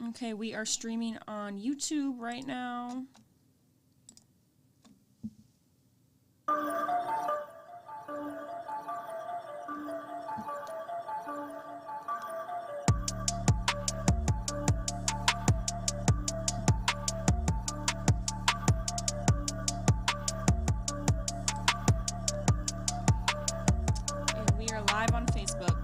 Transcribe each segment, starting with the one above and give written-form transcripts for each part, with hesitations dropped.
Okay, we are streaming on YouTube right now. And we are live on Facebook.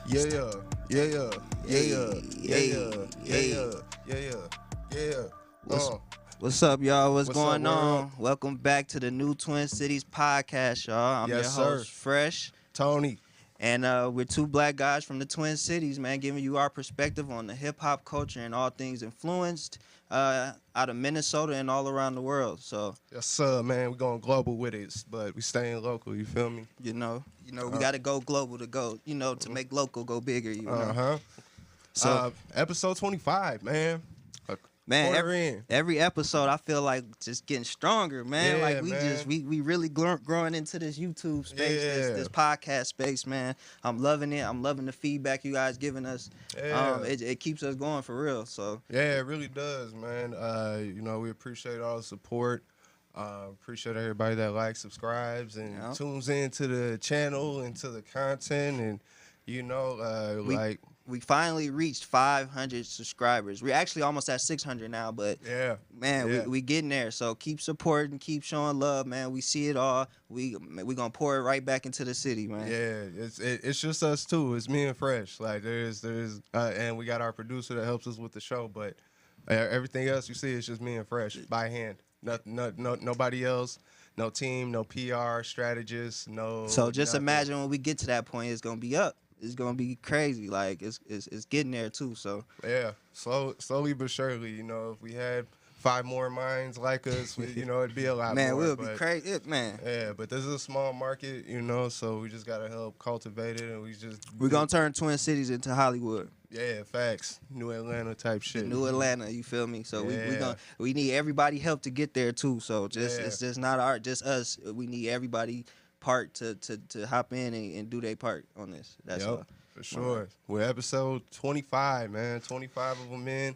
Yeah, yeah, yeah, yeah, yeah, yeah. What's up, y'all? What's going up, on? world? Welcome back to the New Twin Cities podcast, y'all. I'm Yes, your sir. host, Fresh. Tony. And we're two black guys from the Twin Cities, man, giving you our perspective on the hip-hop culture and all things influenced out of Minnesota and all around the world. So, Yes, sir, man. We're going global with it, but we staying local, you feel me? you know, we got to go global to go, to make local go bigger, Uh-huh. So, episode 25, man. man, every episode I feel like just getting stronger, man. Yeah, like we man. we really growing into this YouTube space, this podcast space, man. I'm loving it. I'm loving the feedback you guys giving us. Yeah. It keeps us going for real. So yeah, it really does, man. We appreciate all the support. Appreciate everybody that likes, subscribes, and tunes into the channel and to the content, and we finally reached 500 subscribers. We're actually almost at 600 now, but we getting there. So keep supporting, keep showing love, man. We see it all. We gonna pour it right back into the city, man. Yeah, it's just us two. It's me and Fresh. Like there's and we got our producer that helps us with the show, but everything else you see is just me and Fresh by hand. Nobody else. No team, no PR strategist, no. So just nothing. imagine when we get to that point, it's gonna be up. It's gonna be crazy. Like it's getting there too. So yeah, slowly but surely. If we had 5 more minds like us, it'd be a lot man, more. We'll be crazy, man. Yeah, but this is a small market, so we just gotta help cultivate it, and we're gonna turn Twin Cities into Hollywood. Yeah, facts. New Atlanta type shit. New Atlanta, you feel me? So we need everybody help to get there too. So it's just not just us. We need everybody part to hop in and do their part on this. That's all. For sure. We're episode 25, man. 25 of them in.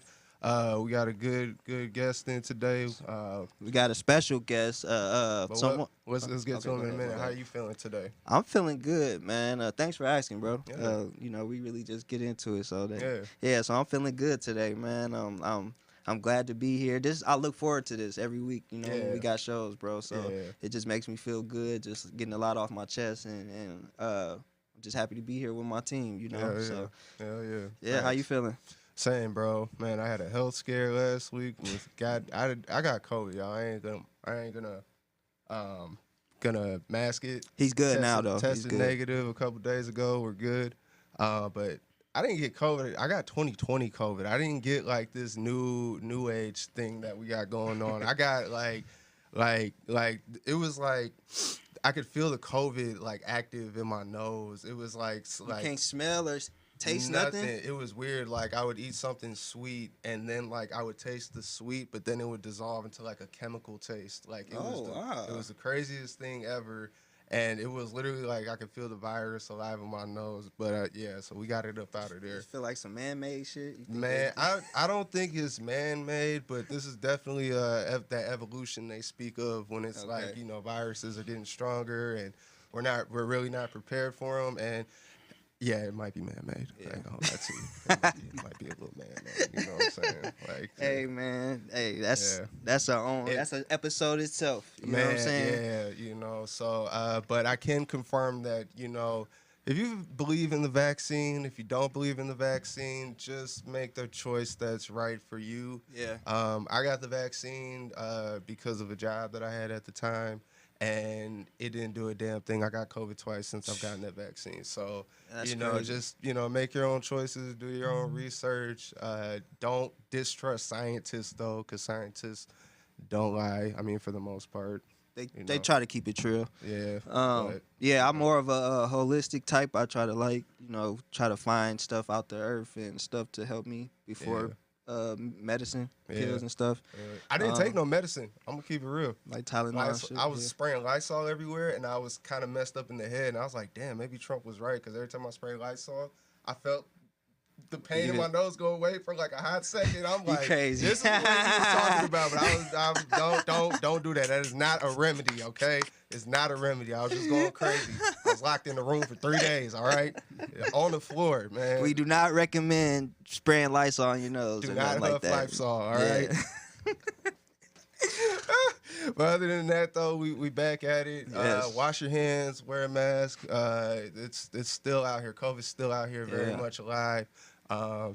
We got a good guest in today. We got a special guest. Let's get to him in a minute. How you feeling today? I'm feeling good, man. Thanks for asking, bro. Yeah. We really just get into it. So so I'm feeling good today, man. I'm glad to be here. I look forward to this every week. When we got shows, bro. So it just makes me feel good, just getting a lot off my chest, and I'm just happy to be here with my team. So how you feeling? Same, bro. Man, I had a health scare last week. I got COVID, y'all. I ain't gonna mask it. He's good now, though. Tested negative a couple days ago. We're good. But I didn't get COVID. I got 2020 COVID. I didn't get like this new age thing that we got going on. I got like it was like I could feel the COVID like active in my nose. It was like you can't smell or taste nothing. It was weird. Like I would eat something sweet, and then like I would taste the sweet, but then it would dissolve into like a chemical taste. Like it was the craziest thing ever. And it was literally like I could feel the virus alive in my nose. But so we got it up out of there. You feel like some man-made shit? Man, I don't think it's man-made, but this is definitely that evolution they speak of when it's like, viruses are getting stronger and we're really not prepared for them. And yeah, it might be man-made. Yeah. I ain't gonna lie to you. It might be a little man-made. You know what I'm saying? Like, hey, man. Hey, that's our own. That's an episode itself. You know what I'm saying? Yeah, So, but I can confirm that, if you believe in the vaccine, if you don't believe in the vaccine, just make the choice that's right for you. Yeah. I got the vaccine because of a job that I had at the time. And it didn't do a damn thing. I got COVID twice since I've gotten that vaccine. So, that's crazy. Just, make your own choices, do your own research. Don't distrust scientists, though, because scientists don't lie. I mean, for the most part. They try to keep it true. Yeah. I'm more of a holistic type. I try to try to find stuff out the earth and stuff to help me before medicine, pills and stuff. I didn't take no medicine. I'm gonna keep it real. Like Tylenol. I was spraying Lysol everywhere, and I was kind of messed up in the head. And I was like, damn, maybe Trump was right, because every time I sprayed Lysol, I felt the pain in my nose go away for like a hot second. I'm like, crazy. This is what he was talking about. But don't do that. That is not a remedy, okay? It's not a remedy. I was just going crazy. I was locked in the room for 3 days, all right? On the floor, man. We do not recommend spraying Lysol on your nose. Do not huff Lysol, all right? But other than that, though, we back at it. Yes. Wash your hands, wear a mask. It's still out here. COVID's still out here, very much alive.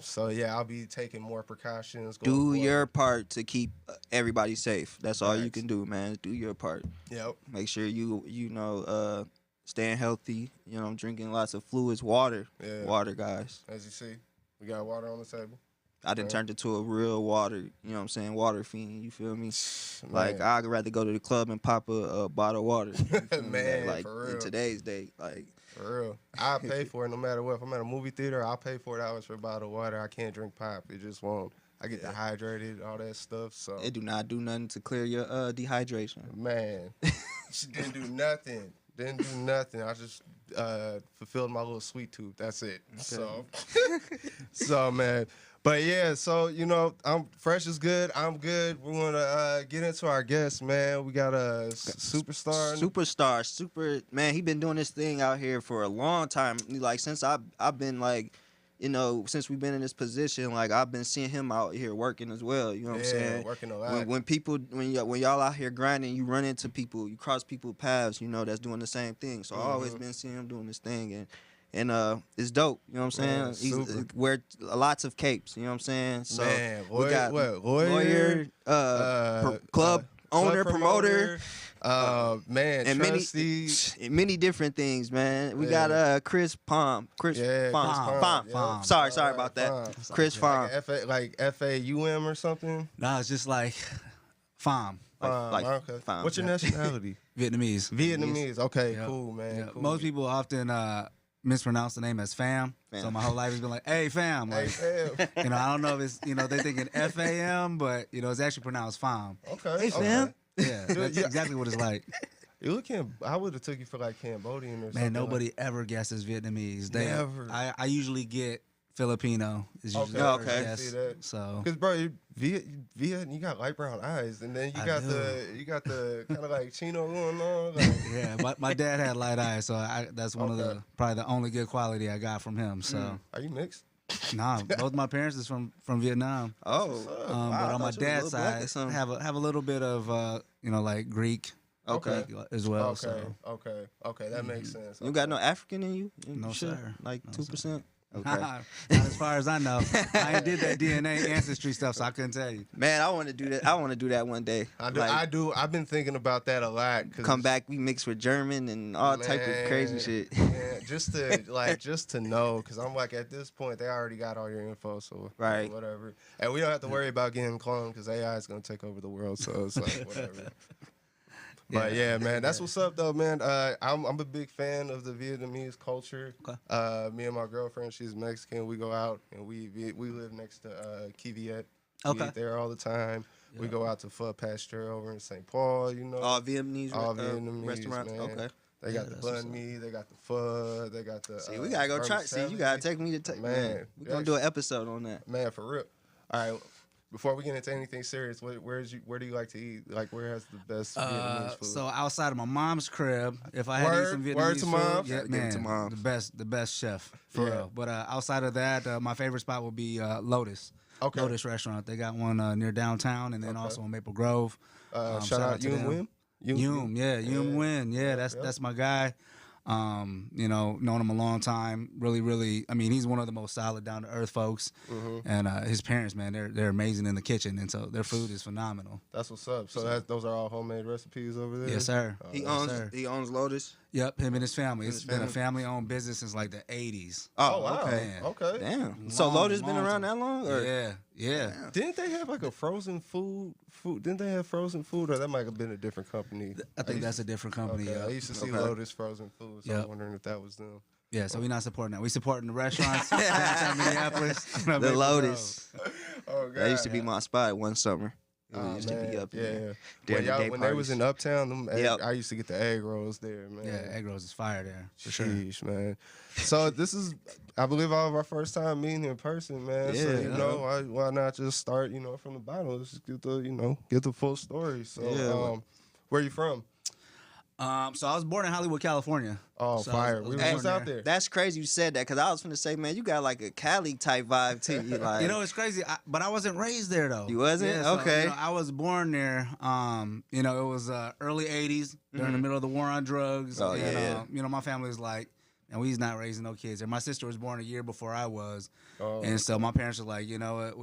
So yeah, I'll be taking more precautions. Do your part to keep everybody safe. That's all you Facts. can do, man. Do your part. Yep. Make sure you staying healthy. You know, drinking lots of fluids, water. Yeah. Water, guys. As you see, we got water on the table. I done turned into a real water, you know what I'm saying, water fiend, you feel me? Man. Like, I'd rather go to the club and pop a bottle of water. Man, like, for real. in today's day, like. For real. I'll pay for it no matter what. If I'm at a movie theater, I'll pay $4 for a bottle of water. I can't drink pop. It just won't. I get dehydrated, all that stuff. So It do not do nothing to clear your dehydration. Man, she didn't do nothing. Didn't do nothing. I just fulfilled my little sweet tooth. That's it. Okay. So man. But yeah, so you know, Fresh is good. I'm good. We're gonna get into our guest, man. We got a superstar. Man. He been doing this thing out here for a long time. Like since I've been like, you know, since we've been in this position, like I've been seeing him out here working as well. You know what I'm saying? Working a lot. When y'all out here grinding, you run into people, you cross people's paths, you know, that's doing the same thing. So I always been seeing him doing this thing, and it's dope. You know what I'm saying? He wear lots of capes. You know what I'm saying? So man, we got lawyer, club owner, promoter. Man, and many different things, man. We got Chris Pham. Pham. Sorry about that. Pham. Chris Pham. Like FAUM or something. Nah, it's just like Pham. Okay. Pham. What's your nationality? Vietnamese. Vietnamese. Okay, Yep. cool, man. Yep. Cool. Most people often mispronounce the name as Pham. So my whole life has been like, hey, Pham. Like, Hey, you know, I don't know if it's, you know, they're thinking FAM, but, you know, it's actually pronounced Pham. Okay. Hey, fam. Yeah, that's exactly what it's like. You look I would have took you for like Cambodian or something. Man, nobody ever guesses Vietnamese. Never. I usually get Filipino. Is usually the first guess. See that. So. Because bro, Viet, you got light brown eyes, and then you got the kind of like chino going on. Like. Yeah, my dad had light eyes, so that's one of probably the only good quality I got from him. So. Are you mixed? Nah, both my parents is from Vietnam. Oh, wow, but on my dad's side, have a little bit of you know, like Greek. Okay. As well. Okay, that makes sense. You got no African in you? No, sir. Like 2%? Okay. Not as far as I know. I ain't did that DNA ancestry stuff, so I couldn't tell you. Man, I want to do that. I want to do that one day. I do. I've been thinking about that a lot. Come back, we mix with German and all type of crazy shit. Man, just to know, because I'm like, at this point, they already got all your info, so right, whatever. And we don't have to worry about getting cloned because AI is gonna take over the world. So it's like whatever. But yeah, man, that's what's up though, man. I'm a big fan of the Vietnamese culture. Okay. Me and my girlfriend, she's Mexican. We go out and we live next to Kiviet. Okay. We eat there all the time. Yeah. We go out to Pho Pasteur over in St. Paul. You know, all Vietnamese restaurants. Man. Okay. They got the banh mi, they got the pho, they got the. See, we gotta go try. See, you gotta take me to take. Man, we're gonna do an episode on that. Man, for real. All right. Before we get into anything serious, where do you like to eat? Like, where has the best Vietnamese food? So outside of my mom's crib, if I had to eat some Vietnamese food, yeah, man, the best chef for real. But outside of that, my favorite spot would be Lotus. Okay. Lotus restaurant. They got one near downtown, and then also in Maple Grove. Shout out to Nguyen. Nguyen. Yeah, that's my guy. You know, known him a long time. Really, I mean, he's one of the most solid, down to earth folks. Mm-hmm. And his parents, man, they're amazing in the kitchen, and so their food is phenomenal. That's what's up. So those are all homemade recipes over there. Yes, sir. He owns Lotus. Yep, him and his family. It's been a family-owned business since like the 80s. Oh wow. Okay. Man. Okay. Damn. So Lotus been around that long? Or? Yeah. Damn. Didn't they have like a frozen food? Didn't they have frozen food, or that might have been a different company? I think that's a different company. Okay. I used to see Lotus frozen food, so I'm wondering if that was them. Yeah, so we're not supporting that. We supporting the restaurants downtown Minneapolis. The Lotus. Oh God. That used to be my spot one summer. It used to be up there. When they was in Uptown, I used to get the egg rolls there, man. Yeah, egg rolls is fire there. For sure. Man. So this is, I believe, all of our first time meeting in person, man. Yeah, so, why not just start, from the bottom? Let's just get the full story. So, where you from? So I was born in Hollywood, California. Oh, so fire! We were just out there. That's crazy you said that because I was finna say, man, you got like a Cali type vibe too. You like, it's crazy, but I wasn't raised there though. You wasn't? Yeah, so, okay. I was born there. It was early '80s during the middle of the war on drugs. Oh and, my family was like, and we's not raising no kids there. My sister was born a year before I was. Oh, and so my parents were like,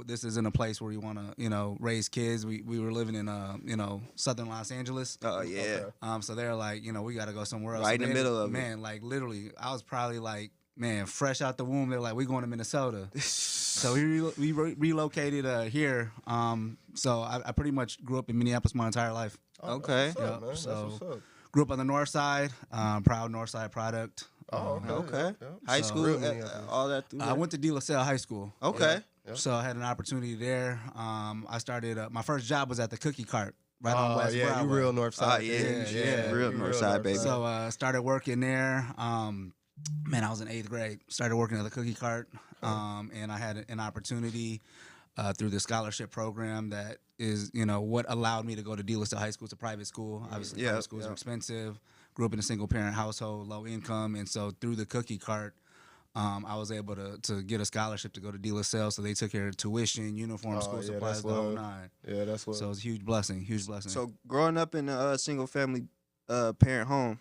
this isn't a place where you want to, raise kids. We were living in, southern Los Angeles. Oh, yeah. Okay. So they're like, we got to go somewhere else. Right in the middle of it. Man, like literally, I was probably like, fresh out the womb. They're like, we're going to Minnesota. So we relocated here. So I pretty much grew up in Minneapolis my entire life. Oh, okay. So grew up on the north side, proud north side product. Oh, okay. High school, all that through there. I went to De La Salle High School. Okay. Yeah. So I had an opportunity there. I started, my first job was at the cookie cart right on West Broadway. You real north side. Yeah. Real north side, baby. So I started working there. Man, I was in 8th grade. Started working at the cookie cart. And I had an opportunity through the scholarship program that is, what allowed me to go to De La Salle High School. It's a private school. Obviously, private schools are expensive. Grew up in a single-parent household, low income, and so through the cookie cart, I was able to get a scholarship to go to De La Salle. So they took care of tuition, uniform, school supplies, the whole nine. Yeah, that's what. So it was a huge blessing, So growing up in a single-family parent home,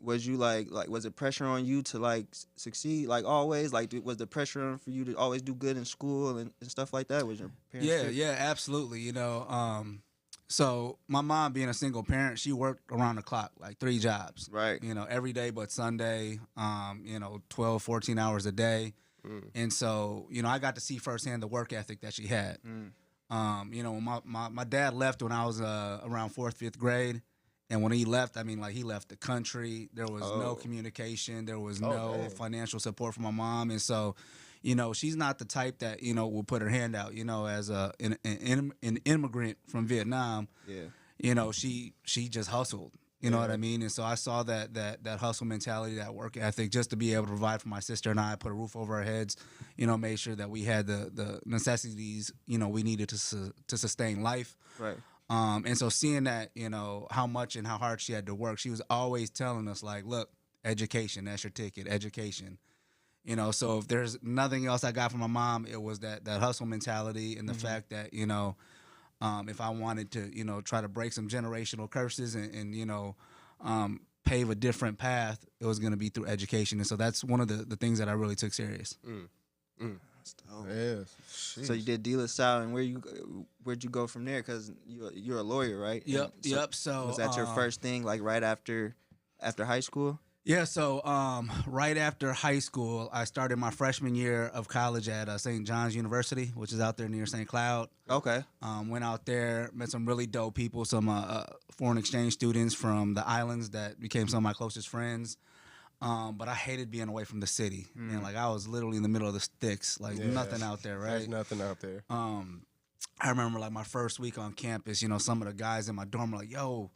was you like was it pressure on you to succeed always? Was the pressure on for you to always do good in school and stuff like that? Was your parents? Yeah, absolutely. So my mom being a single parent, she worked around the clock, 3 jobs. Right. Every day but Sunday, 12, 14 hours a day. And so, I got to see firsthand the work ethic that she had. When my dad left when I was around 4th, 5th grade. And when he left, he left the country. There was no communication. There was no financial support from my mom. And so, she's not the type that, will put her hand out, as an immigrant from Vietnam. Yeah. She just hustled. You know what I mean? And so I saw that hustle mentality, that work ethic, just to be able to provide for my sister and I, put a roof over our heads, made sure that we had the necessities, we needed to sustain life. Right. And so seeing that, how much and how hard she had to work, she was always telling us look, education, that's your ticket, education. So if there's nothing else I got from my mom, it was that hustle mentality and the fact that, if I wanted to, try to break some generational curses and pave a different path, it was going to be through education. And so that's one of the things that I really took serious. Yeah. So you did De La Salle, and where'd you go from there? Because you're a lawyer, right? Yep. So was that your first thing, right after high school? Yeah. So right after high school, I started my freshman year of college at St. John's University, which is out there near St. Cloud. Okay. Went out there, met some really dope people, some foreign exchange students from the islands that became some of my closest friends. But I hated being away from the city. And I was literally in the middle of the sticks, nothing out there, right? There's nothing out there. I remember my first week on campus, some of the guys in my dorm were like, yo,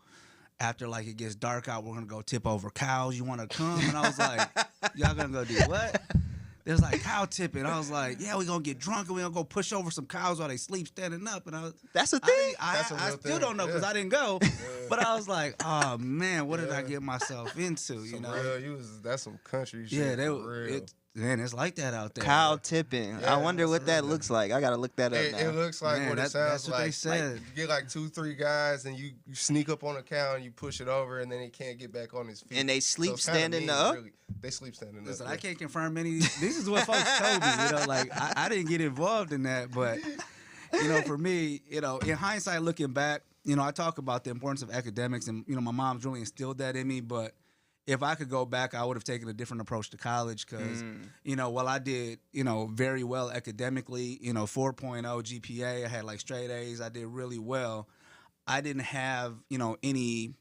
after it gets dark out, we're gonna go tip over cows. You wanna come? And I was like, y'all gonna go do what? It was cow tipping. I was like, yeah, we gonna get drunk and we gonna go push over some cows while they sleep standing up. And that's a thing. I still don't know because I didn't go. But I was like, oh man, what did I get myself into? That's some country shit. Yeah, man, it's like that out there. Cow tipping. I wonder what that looks like. I gotta look that up now. It looks like what it sounds that's what like. They said. You get 2-3 guys and you sneak up on a cow and you push it over and then he can't get back on his feet. And they sleep standing up? Really. They sleep standing Listen, up. I can't confirm any. This is what folks told me. I didn't get involved in that, but for me, in hindsight, looking back, I talk about the importance of academics, and my mom's really instilled that in me. But if I could go back, I would have taken a different approach to college because, while I did, very well academically, 4.0 GPA, I had straight A's, I did really well. I didn't have, any,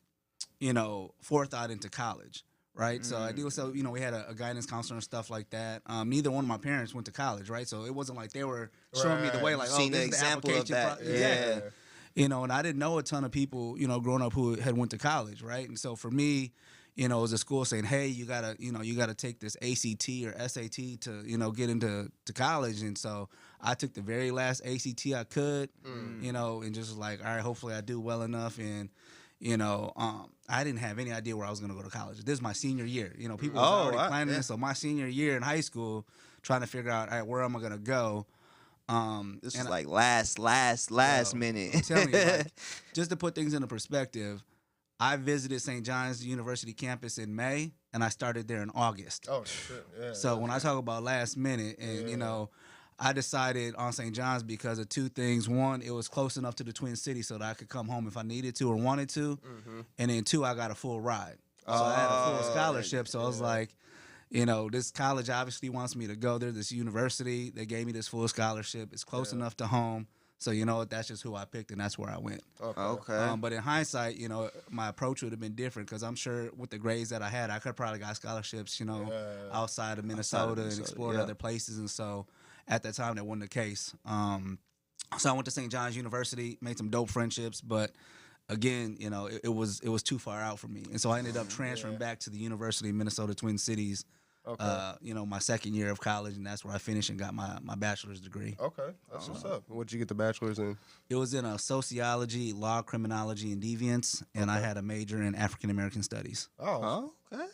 forethought into college. Right. So I do. So, we had a guidance counselor and stuff like that. Neither one of my parents went to college. Right. So it wasn't like they were showing me the way, seen this the example is the application. of that. Yeah. And I didn't know a ton of people, growing up who had went to college. Right. And so for me, it was a school saying, hey, you gotta take this ACT or SAT to, get into college. And so I took the very last ACT I could, and just was like, all right, hopefully I do well enough. And, I didn't have any idea where I was going to go to college. This is my senior year. People was Oh, already planning yeah. this. So my senior year in high school, trying to figure out, all right, where am I going to go? This is like last minute. I'm telling you, like, just to put things into perspective, I visited St. John's University campus in May, and I started there in August. Oh, shit. Yeah. So when I talk about last minute, and I decided on St. John's because of two things. One, it was close enough to the Twin Cities so that I could come home if I needed to or wanted to. And then two, I got a full ride. So I had a full scholarship. So I was like, this college obviously wants me to go there. This university, they gave me this full scholarship. It's close enough to home. So that's just who I picked, and that's where I went. Okay. But in hindsight, my approach would have been different because I'm sure with the grades that I had, I could have probably got scholarships, outside of Minnesota and explored other places. And so at that time, that wasn't the case. So I went to St. John's University, made some dope friendships, but again, it was too far out for me, and so I ended up transferring back to the University of Minnesota Twin Cities. My second year of college, and that's where I finished and got my bachelor's degree. Okay, that's what's up. What'd you get the bachelor's in? It was in sociology, law, criminology, and deviance, and I had a major in African American studies. Oh, okay.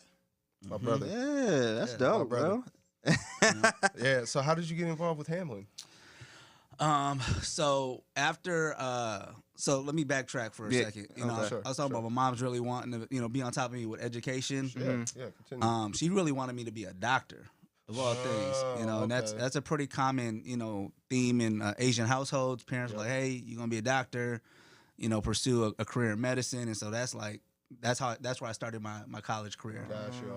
My brother. Yeah, that's dope, bro. Yeah. So how did you get involved with Hamlin? So after, so let me backtrack for a second. I was talking about my mom's really wanting to, be on top of me with education. Yeah, continue. She really wanted me to be a doctor of all things, and that's a pretty common, theme in Asian households. Parents are like, hey, you're going to be a doctor, pursue a career in medicine. And so that's where I started my college career.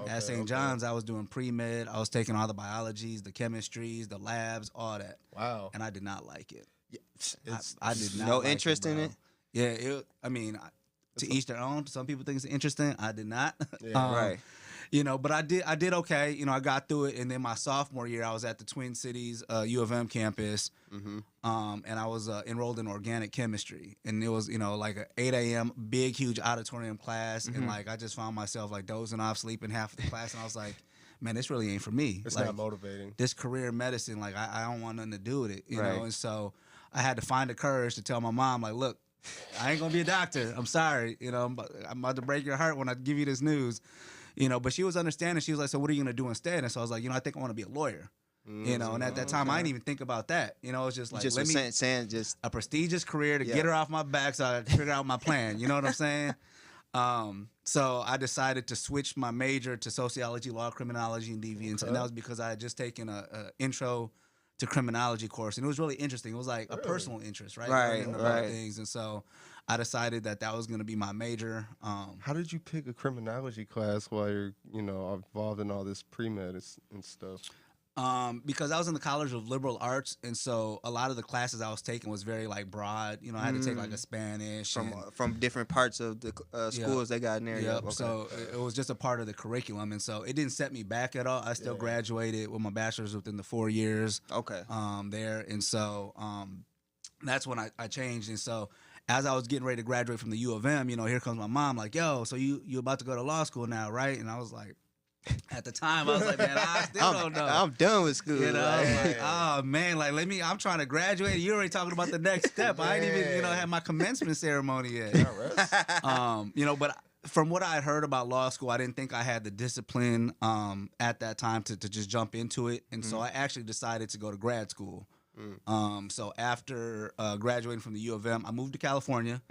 At St. John's, I was doing pre-med. I was taking all the biologies, the chemistries, the labs, all that. Wow. And I did not like it. Yeah, I did not. No like interest in it. Yeah. To each their own. Some people think it's interesting. I did not. Yeah, right. But I did okay. I got through it, and then my sophomore year, I was at the Twin Cities U of M campus, and I was enrolled in organic chemistry, and it was like a 8 a.m. big huge auditorium class, and like I just found myself like dozing off, sleeping half of the class, and I was like, man, this really ain't for me. It's like, not motivating. This career in medicine, like I don't want nothing to do with it, you Right. know, and so I had to find the courage to tell my mom, like, look, I ain't gonna be a doctor. I'm sorry, I'm about to break your heart when I give you this news. But she was understanding. She was like, so what are you going to do instead? And so I was like, I think I want to be a lawyer. And at that time, I didn't even think about that. It was just like, saying just a prestigious career to get her off my back so I could figure out my plan. You know what I'm saying? So I decided to switch my major to sociology, law, criminology, and deviance. And that was because I had just taken a intro to criminology course. And it was really interesting. It was like a personal interest, right? Right. Things. And so I decided that was going to be my major. How did you pick a criminology class while you're, involved in all this pre-med and stuff? Because I was in the College of Liberal Arts, and so a lot of the classes I was taking was very like broad. I had to take like a Spanish from different parts of the schools they got in there. Yep. Okay. So it was just a part of the curriculum, and so it didn't set me back at all. I still graduated with my bachelor's within the 4 years. Okay. There, and so that's when I changed, and so. As I was getting ready to graduate from the U of M, here comes my mom, like, yo, so you about to go to law school now, right? And I was like, at the time, I was like, man, I still don't know. I'm done with school. I was like, oh, man, like, I'm trying to graduate. You're already talking about the next step. I ain't even, have my commencement ceremony yet. But from what I had heard about law school, I didn't think I had the discipline at that time to just jump into it. And so I actually decided to go to grad school. So after graduating from the U of M, I moved to California,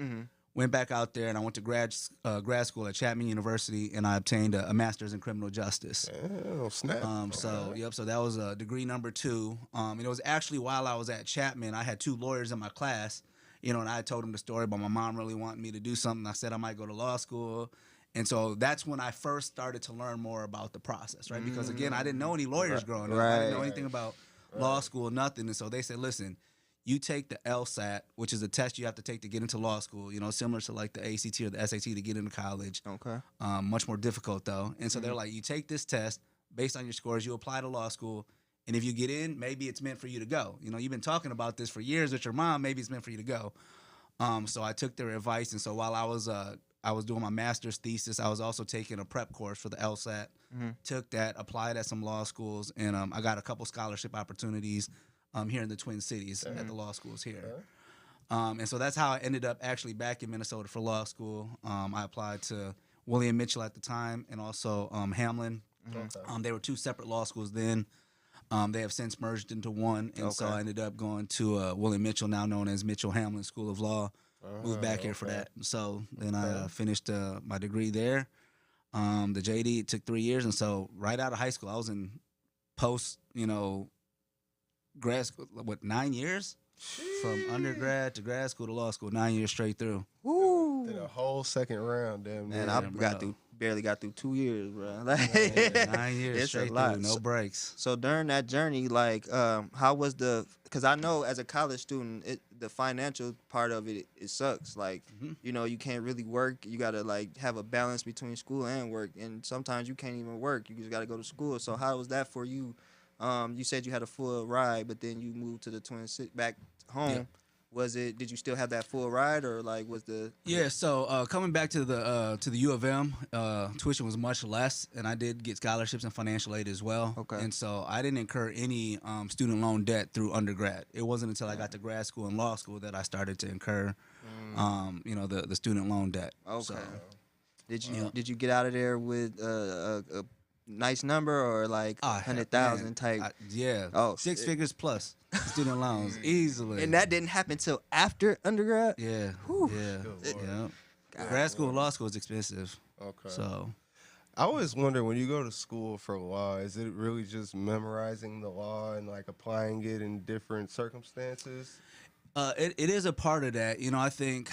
went back out there, and I went to grad school at Chapman University, and I obtained a master's in criminal justice. Oh, snap. So that was degree number 2. And it was actually while I was at Chapman, I had 2 lawyers in my class, and I told them the story about my mom really wanting me to do something. I said I might go to law school. And so that's when I first started to learn more about the process, right? Because, again, I didn't know any lawyers growing up. I didn't know anything about law school, nothing. And so they said, listen, you take the LSAT, which is a test you have to take to get into law school, similar to like the ACT or the SAT to get into college. Okay. Much more difficult, though. And so they're like, you take this test, based on your scores, you apply to law school, and if you get in, maybe it's meant for you to go. You've been talking about this for years with your mom, maybe it's meant for you to go. So I took their advice, and so while I was doing my master's thesis, I was also taking a prep course for the LSAT. Took that, applied at some law schools, and I got a couple scholarship opportunities here in the Twin Cities at the law schools here. And so that's how I ended up actually back in Minnesota for law school. I applied to William Mitchell at the time and also Hamlin. Okay. They were two separate law schools then. They have since merged into one. And so I ended up going to William Mitchell, now known as Mitchell Hamlin School of Law. Moved back here for that. So then I finished my degree there. The JD took 3 years. And so right out of high school, I was in post, grad school, 9 years? From undergrad to grad school to law school, 9 years straight through. Woo! Did a whole second round, damn. Man, I barely got through 2 years, bro. 9 years It's straight a lot. through, no breaks. So during that journey, like, how was because I know as a college student, the financial part of it sucks. Like, you can't really work. You got to, like, have a balance between school and work. And sometimes you can't even work. You just got to go to school. So how was that for you? You said you had a full ride, but then you moved to the Twin Cities back home. Yeah. Did you still have that full ride, or like was the? Yeah, so coming back to the U of M, tuition was much less, and I did get scholarships and financial aid as well. Okay. And so I didn't incur any student loan debt through undergrad. It wasn't until I got to grad school and law school that I started to incur, the student loan debt. Okay. So, did you get out of there with a nice number or like 100,000 type? Yeah. 6 figures plus student loans easily. And that didn't happen till after undergrad? Yeah. Whew. Yeah. Grad school and law school is expensive. Okay. So I always wonder, when you go to school for law, is it really just memorizing the law and like applying it in different circumstances? It is a part of that. I think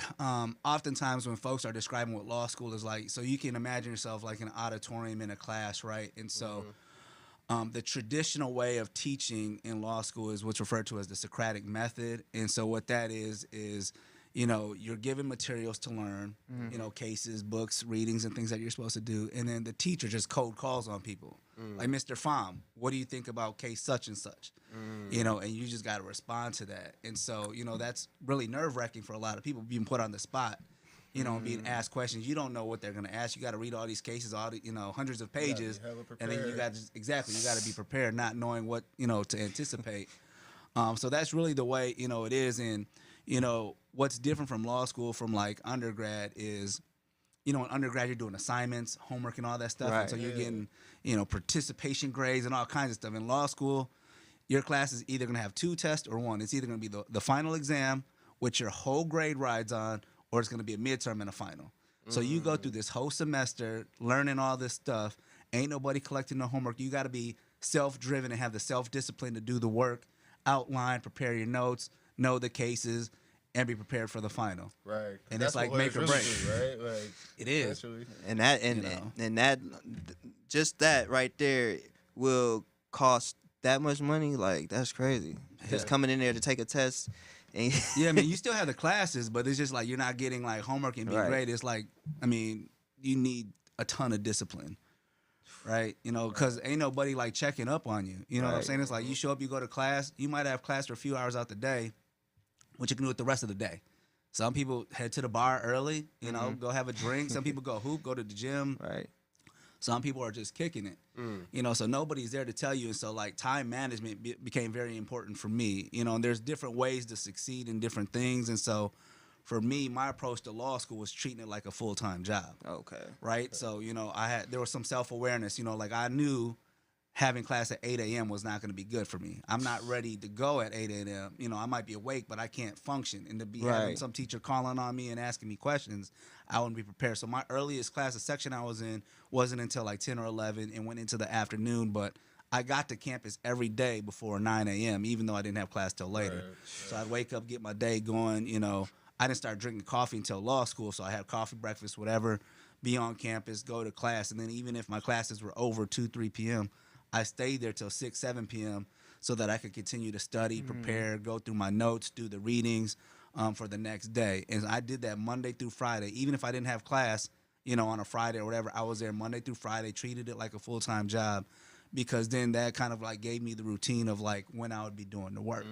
oftentimes when folks are describing what law school is like, so you can imagine yourself like an auditorium in a class, right? And so the traditional way of teaching in law school is what's referred to as the Socratic method. And so what that is you're given materials to learn, cases, books, readings, and things that you're supposed to do. And then the teacher just cold calls on people. Like, Mr. Pham, what do you think about case such and such? And you just got to respond to that. And so, that's really nerve-wracking for a lot of people, being put on the spot, being asked questions. You don't know what they're going to ask. You got to read all these cases, hundreds of pages. And then you got to be prepared, not knowing what, to anticipate. So that's really the way, it is. And, what's different from law school from like undergrad is, in undergrad you're doing assignments, homework, and all that stuff. Right. And so you're getting, participation grades and all kinds of stuff. In law school, your class is either going to have 2 tests or 1. It's either going to be the final exam, which your whole grade rides on, or it's going to be a midterm and a final. So you go through this whole semester learning all this stuff. Ain't nobody collecting no homework. You got to be self-driven and have the self-discipline to do the work, outline, prepare your notes, know the cases, and be prepared for the final. Right. And it's like make or break. Right? Like, it is. And that just that right there will cost that much money. Like, that's crazy. Just coming in there to take a test. And yeah, I mean, you still have the classes, but it's just like you're not getting like homework and being great. It's like, I mean, you need a ton of discipline. Right, because ain't nobody like checking up on you. You know what I'm saying? It's like you show up, you go to class. You might have class for a few hours out the day, what you can do with the rest of the day. Some people head to the bar early, go have a drink. Some people go hoop, go to the gym. Right. Some people are just kicking it. So nobody's there to tell you. And so like time management became very important for me. And there's different ways to succeed in different things. And so for me, my approach to law school was treating it like a full-time job. Okay. Right? Okay. So, there was some self-awareness, like I knew having class at 8 a.m. was not going to be good for me. I'm not ready to go at 8 a.m. I might be awake, but I can't function. And to be having some teacher calling on me and asking me questions, I wouldn't be prepared. So my earliest class, the section I was in, wasn't until like 10 or 11 and went into the afternoon. But I got to campus every day before 9 a.m., even though I didn't have class till later. Right. So I'd wake up, get my day going. I didn't start drinking coffee until law school, so I had coffee, breakfast, whatever, be on campus, go to class. And then even if my classes were over 2, 3 p.m., I stayed there till 6, 7 p.m. so that I could continue to study, prepare, go through my notes, do the readings for the next day. And I did that Monday through Friday. Even if I didn't have class, on a Friday or whatever, I was there Monday through Friday, treated it like a full-time job, because then that kind of like gave me the routine of like when I would be doing the work.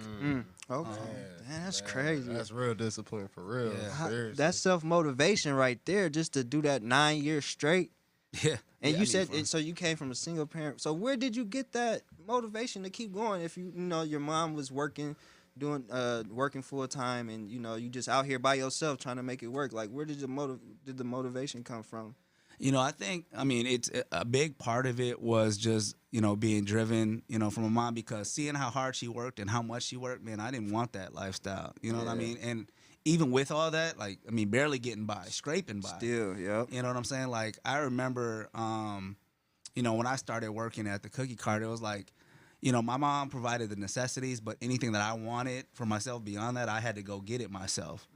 Okay. Man, that's crazy. That's real discipline for real. Yeah. That's self-motivation right there, just to do that 9 years straight. Yeah. And you said, so you came from a single parent. So where did you get that motivation to keep going if your mom was working, doing working full time, and you know you just out here by yourself trying to make it work. Like, where did the motivation come from? You know, I mean, it's a big part of it was just, you know, being driven, you know, from a mom, because seeing how hard she worked and how much she worked, man, I didn't want that lifestyle. You know what I mean? And even with all that, like, I mean, barely getting by, scraping by. Still, yep. You know what I'm saying? Like, I remember, you know, when I started working at the cookie cart, it was like, you know, my mom provided the necessities, but anything that I wanted for myself beyond that, I had to go get it myself.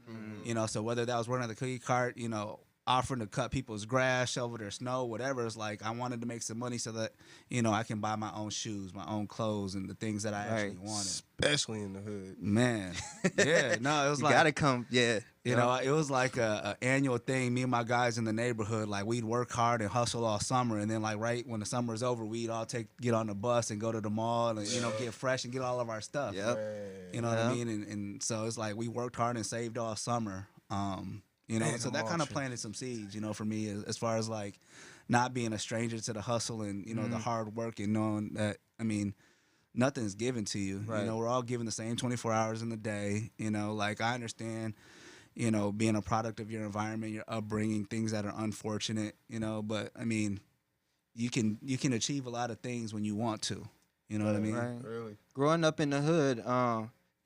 You know, so whether that was working at the cookie cart, you know, offering to cut people's grass, shovel their snow, whatever. It's like I wanted to make some money so that, you know, I can buy my own shoes, my own clothes, and the things that I actually wanted. Especially in the hood. Man, yeah, no, it was You like gotta come, yeah. you know, it was like a annual thing. Me and my guys in the neighborhood, like we'd work hard and hustle all summer, and then like right when the summer's over, we'd all get on the bus and go to the mall and you know get fresh and get all of our stuff. Yep. You know what I mean? And so it's like we worked hard and saved all summer. You know, so that kind of planted some seeds, you know, for me as far as like not being a stranger to the hustle and, you know, the hard work and knowing that, I mean, nothing's given to you. Right. You know, we're all given the same 24 hours in the day. You know, like I understand, you know, being a product of your environment, your upbringing, things that are unfortunate, you know, but I mean, you can achieve a lot of things when you want to. You know what I mean? Right. Really. Growing up in the hood,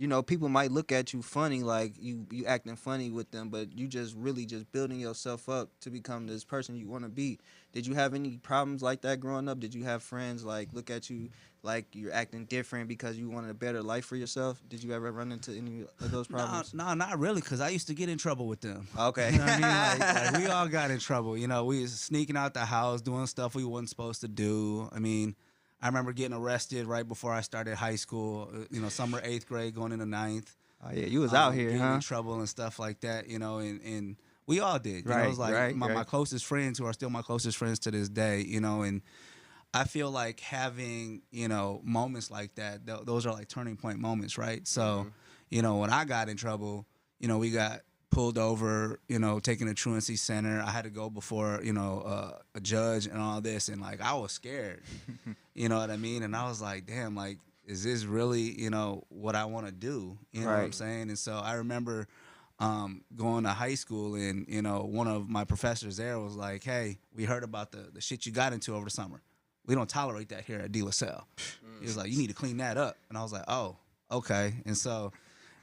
you know, people might look at you funny, like you acting funny with them, but you just really just building yourself up to become this person you want to be. Did you have any problems like that growing up? Did you have friends like look at you like you're acting different because you wanted a better life for yourself? Did you ever run into any of those problems? No, not really, because I used to get in trouble with them. Okay. You know what I mean? Like we all got in trouble. You know, we was sneaking out the house, doing stuff we wasn't supposed to do. I mean, I remember getting arrested right before I started high school, you know, summer 8th grade, going into 9th. Oh, yeah, you was out here, getting huh? in trouble and stuff like that, you know, and we all did. You Right, know, it was like right. my closest friends who are still my closest friends to this day, you know, and I feel like having, you know, moments like that, those are like turning point moments, right? So, you know, when I got in trouble, you know, we got pulled over, you know, taken to truancy center. I had to go before, you know, a judge and all this. And like, I was scared, you know what I mean? And I was like, damn, like, is this really, you know, what I want to do? You know what I'm saying? And so I remember going to high school and, you know, one of my professors there was like, hey, we heard about the shit you got into over the summer. We don't tolerate that here at De La Salle. He was like, you need to clean that up. And I was like, oh, okay. And so,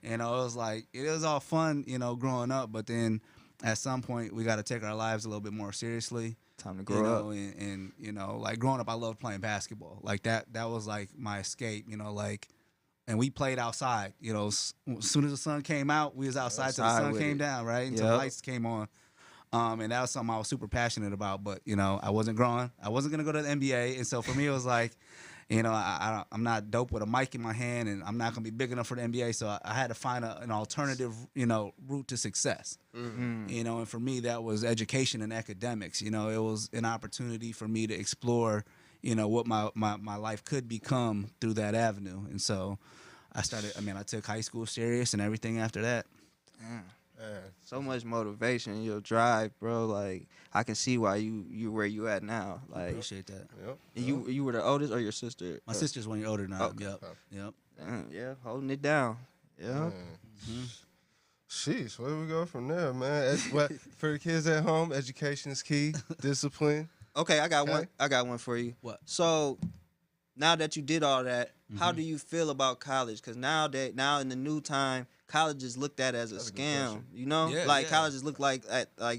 you know, it was like, it was all fun, you know, growing up. But then at some point, we got to take our lives a little bit more seriously. Time to grow up. And, you know, like growing up, I loved playing basketball. Like that was like my escape, you know, like, and we played outside, you know, as soon as the sun came out, we was outside till the sun came down, right? Until the lights came on. And that was something I was super passionate about, but, you know, I wasn't growing. I wasn't going to go to the NBA. And so for me, it was like, you know, I'm not dope with a mic in my hand, and I'm not going to be big enough for the NBA. So I had to find an alternative, you know, route to success. You know, and for me, that was education and academics. You know, it was an opportunity for me to explore, you know, what my life could become through that avenue. And so I took high school serious and everything after that. So much motivation, your drive, bro. Like I can see why you where you at now. Like Appreciate that. Yep. And you were the oldest or your sister? My sister's 1 year older now. Okay. Yep. Yeah, holding it down. Yeah. Sheesh, where do we go from there, man? For the kids at home, education is key. Discipline. Okay, I got one. I got one for you. What? So now that you did all that, how do you feel about college? Because now in the new time, college is looked at as a scam. You know, college is looked like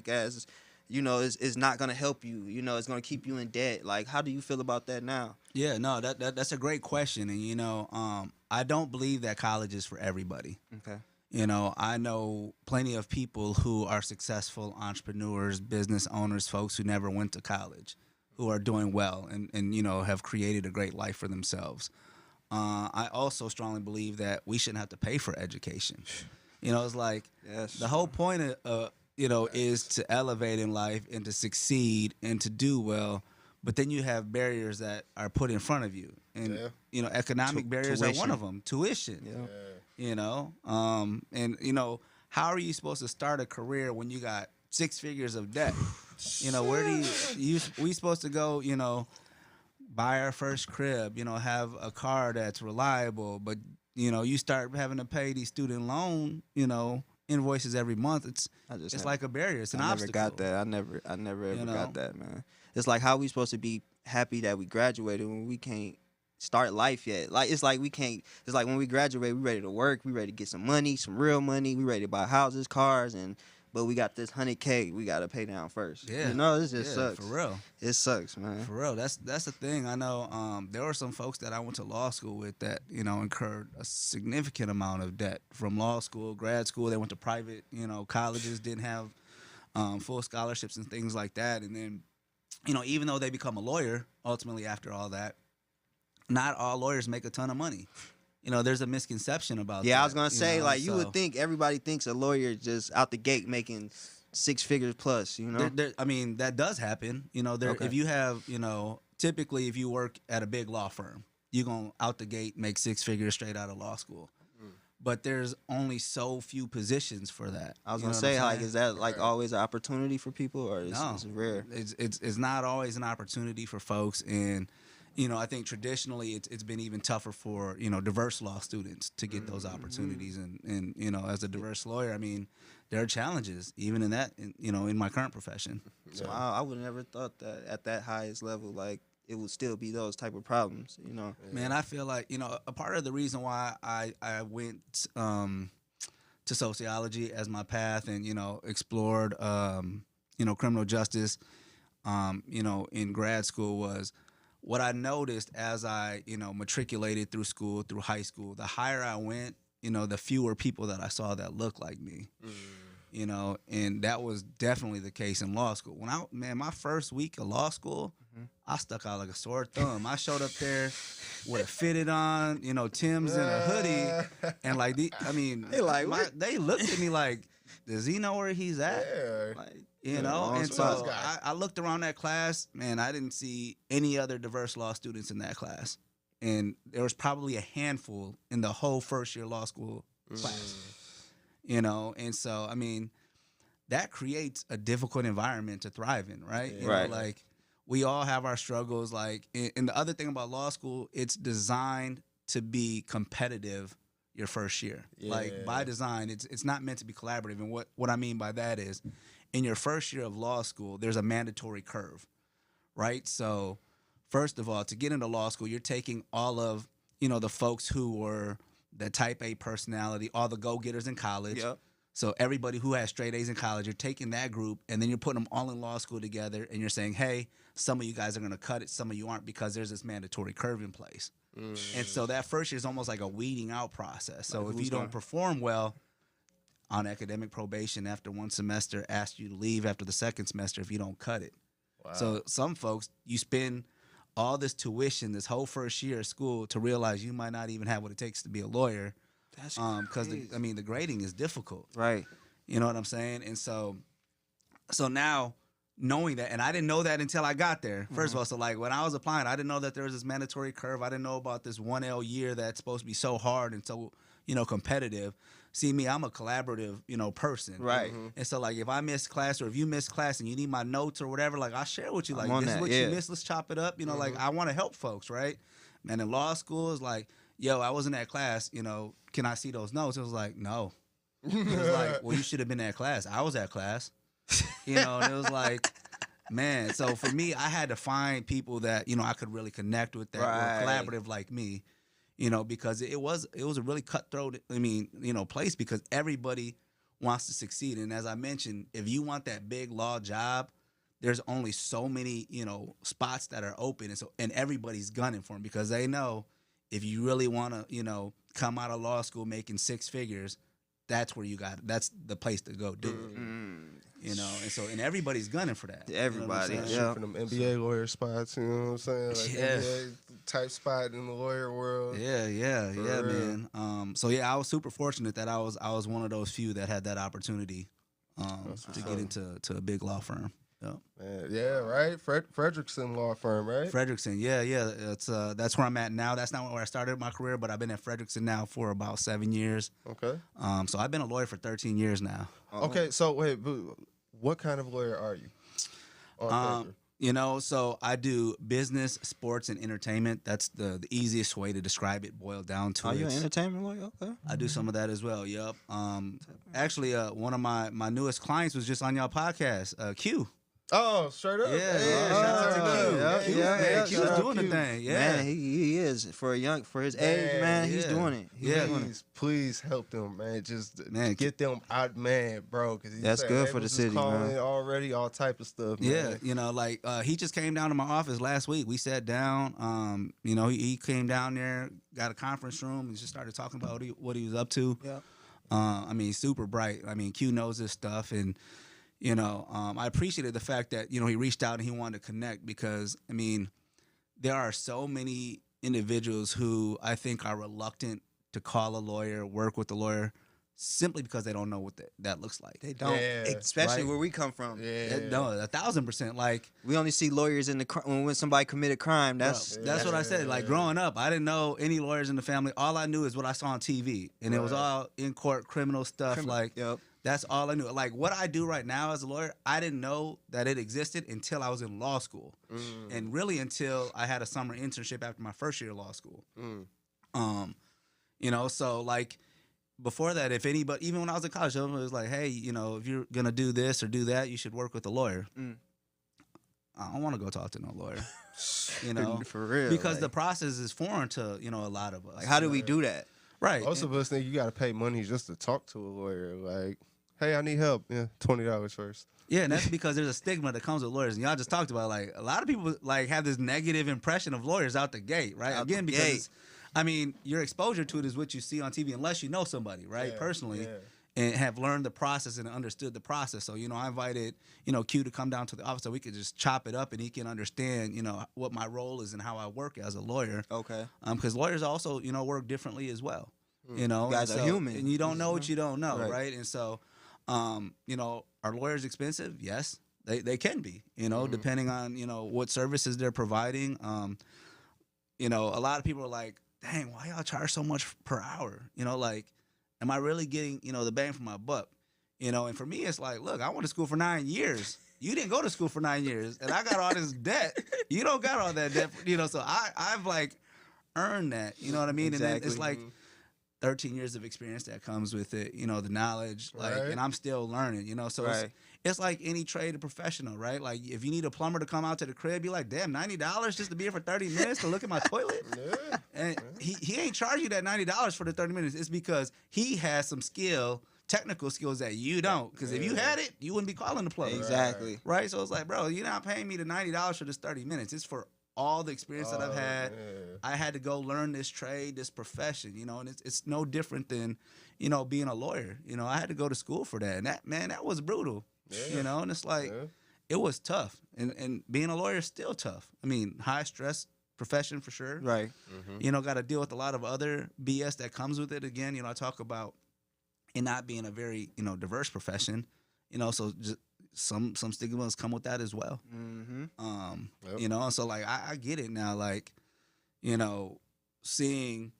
as, you know, is not gonna help you. You know, it's gonna keep you in debt. Like, how do you feel about that now? Yeah, no, that's a great question, and you know, I don't believe that college is for everybody. Okay. You know, I know plenty of people who are successful entrepreneurs, business owners, folks who never went to college, who are doing well and you know, have created a great life for themselves. I also strongly believe that we shouldn't have to pay for education. You know, it's like the whole point of you know, is to elevate in life and to succeed and to do well. But then you have barriers that are put in front of you, and you know, economic barriers are one of them. Tuition. You know, and you know, how are you supposed to start a career when you got 6 figures of debt? You know, where do we supposed to go? You know, buy our first crib. You know, have a car that's reliable, but you start having to pay these student loan, invoices every month. It's like a barrier. It's an obstacle. I never got that. I never ever got that, man. It's like, how we supposed to be happy that we graduated when we can't start life yet? Like, it's like we can't. It's like when we graduate, we ready to work, we ready to get some money, some real money, we ready to buy houses, cars, but we got this $100K we got to pay down first. Yeah, it just sucks. For real, it sucks, man. For real, that's the thing. I know there were some folks that I went to law school with that incurred a significant amount of debt from law school, grad school. They went to private colleges, didn't have full scholarships and things like that. And then even though they become a lawyer, ultimately after all that, not all lawyers make a ton of money. There's a misconception about that. Yeah, I was going to say, you would think everybody thinks a lawyer is just out the gate making 6 figures plus, I mean, that does happen. Okay. If you have, typically if you work at a big law firm, you're going to out the gate make 6 figures straight out of law school. But there's only so few positions for that. I was going to say, is that always an opportunity for people, or is no, it's rare? It's not always an opportunity for folks. And I think traditionally it's been even tougher for, diverse law students to get those opportunities. And as a diverse lawyer, I mean, there are challenges even in that, in my current profession. So I would have never thought that at that highest level, it would still be those type of problems, Man, I feel like, a part of the reason why I went to sociology as my path and, explored, criminal justice, in grad school was, what I noticed as I, matriculated through school, through high school, the higher I went, the fewer people that I saw that looked like me, and that was definitely the case in law school. My first week of law school, I stuck out like a sore thumb. I showed up there with a fitted on, Tim's and a hoodie, and they looked at me like, does he know where he's at? Yeah. And so I looked around that class, man, I didn't see any other diverse law students in that class. And there was probably a handful in the whole first year law school class. And so, I mean, that creates a difficult environment to thrive in, right? Right. We all have our struggles. And the other thing about law school, it's designed to be competitive your first year. Yeah. By design, it's not meant to be collaborative. And what I mean by that is, in your first year of law school, there's a mandatory curve, right? So first of all, to get into law school, you're taking all of, the folks who were the type A personality, all the go-getters in college. Yep. So everybody who has straight A's in college, you're taking that group, and then you're putting them all in law school together, and you're saying, hey, some of you guys are going to cut it, some of you aren't, because there's this mandatory curve in place. And so that first year is almost like a weeding out process. So if you don't perform well on academic probation after one semester, ask you to leave after the second semester if you don't cut it. Wow. So some folks, you spend all this tuition, this whole first year of school, to realize you might not even have what it takes to be a lawyer. That's because the grading is difficult. Right. You know what I'm saying? And so now, knowing that, and I didn't know that until I got there. First of all, so when I was applying, I didn't know that there was this mandatory curve. I didn't know about this 1L year that's supposed to be so hard and so competitive. See me, I'm a collaborative, person. Right. And so if I miss class, or if you miss class and you need my notes or whatever, I'll share with you. This is what you missed. Let's chop it up. I want to help folks, right? Man, in law school is yo, I was in that class. Can I see those notes? It was no. It was well, you should have been in that class. I was at class. And it was man. So for me, I had to find people that I could really connect with, that were collaborative like me. Because it was a really cutthroat, place, because everybody wants to succeed. And as I mentioned, if you want that big law job, there's only so many, spots that are open. And everybody's gunning for them, because they know if you really want to, come out of law school making 6 figures, that's the place to go do it. And everybody's gunning for that. Everybody, for them NBA lawyer spots, you know what I'm saying? NBA type spot in the lawyer world. Yeah, man. I was super fortunate that I was one of those few that had that opportunity to get into a big law firm. Yeah, right. Frederickson Law Firm, right? Frederickson, yeah. That's where I'm at now. That's not where I started my career, but I've been at Frederickson now for about 7 years. Okay. So I've been a lawyer for 13 years now. Okay, so wait, what kind of lawyer are you? You know, so I do business, sports, and entertainment. That's the easiest way to describe it, boiled down to. Are you an entertainment lawyer? Okay. I do some of that as well. Yep. Actually, one of my newest clients was just on y'all podcast. Q. Oh, straight up. Yeah, Hey, shout out to Q. Yeah, Q is doing the thing. Yeah, man, he is for his age, man. He's doing it. Please help them, man. Just man, get them out, man, bro. Cause that's good for the city, man. Already, all type of stuff. Man. Yeah, you know, like he just came down to my office last week. We sat down. You know, he came down there, got a conference room, and just started talking about what he was up to. Yeah. I mean, super bright. I mean, Q knows this stuff, and you know, I appreciated the fact that, you know, he reached out and he wanted to connect because, I mean, there are so many individuals who I think are reluctant to call a lawyer, work with a lawyer, simply because they don't know what that looks like. They don't, especially right? Where we come from. Yeah. No, 1,000%. Like, we only see lawyers in when somebody committed crime. That's what I said. Like, growing up, I didn't know any lawyers in the family. All I knew is what I saw on TV, and it was all in court criminal stuff. That's all I knew. Like, what I do right now as a lawyer, I didn't know that it existed until I was in law school. And really until I had a summer internship after my first year of law school. You know, so, like, before that, if anybody, even when I was in college, it was like, hey, you know, if you're going to do this or do that, you should work with a lawyer. I don't want to go talk to no lawyer. You know? For real. Because the process is foreign to, you know, a lot of us. Like, how do we do that? Right. Most of us think you got to pay money just to talk to a lawyer. Like, hey, I need help. Yeah, $20 first. Yeah, and that's because there's a stigma that comes with lawyers. And y'all just talked about, like, a lot of people, like, have this negative impression of lawyers out the gate, right? Again, because, I mean, your exposure to it is what you see on TV, unless you know somebody, right, personally, and have learned the process and understood the process. So, you know, I invited, you know, Q to come down to the office so we could just chop it up and he can understand, you know, what my role is and how I work as a lawyer. Okay. Because lawyers also, you know, work differently as well. You know, you guys are human, and you don't know what you don't know, right? And so, you know, are lawyers expensive? Yes, they can be. You know, depending on, you know, what services they're providing. You know, a lot of people are like, "Dang, why y'all charge so much per hour?" You know, like, am I really getting, you know, the bang for my buck? You know, and for me, it's like, look, I went to school for 9 years. You didn't go to school for 9 years, and I got all this debt. You don't got all that debt, you know. So I've like earned that. You know what I mean? Exactly. And then it's like 13 years of experience that comes with it, you know, the knowledge, like, and I'm still learning, you know, so it's like any trade or professional, right? Like, if you need a plumber to come out to the crib, you're like, damn, $90 just to be here for 30 minutes to look at my toilet? And he ain't charge you that $90 for the 30 minutes. It's because he has some technical skills that you don't. Because if you had it, you wouldn't be calling the plumber. Exactly. Right? So it's like, bro, you're not paying me the $90 for this 30 minutes. It's for all the experience that I've had. I had to go learn this trade, this profession, you know, and it's no different than, you know, being a lawyer. You know, I had to go to school for that. And that was brutal, you know, and it's like, it was tough. And being a lawyer is still tough. I mean, high stress profession for sure. Right. You know, got to deal with a lot of other BS that comes with it. Again, you know, I talk about it not being a very, you know, diverse profession, you know, so just some stigmas come with that as well. You know, and so like I get it now, like, you know, seeing,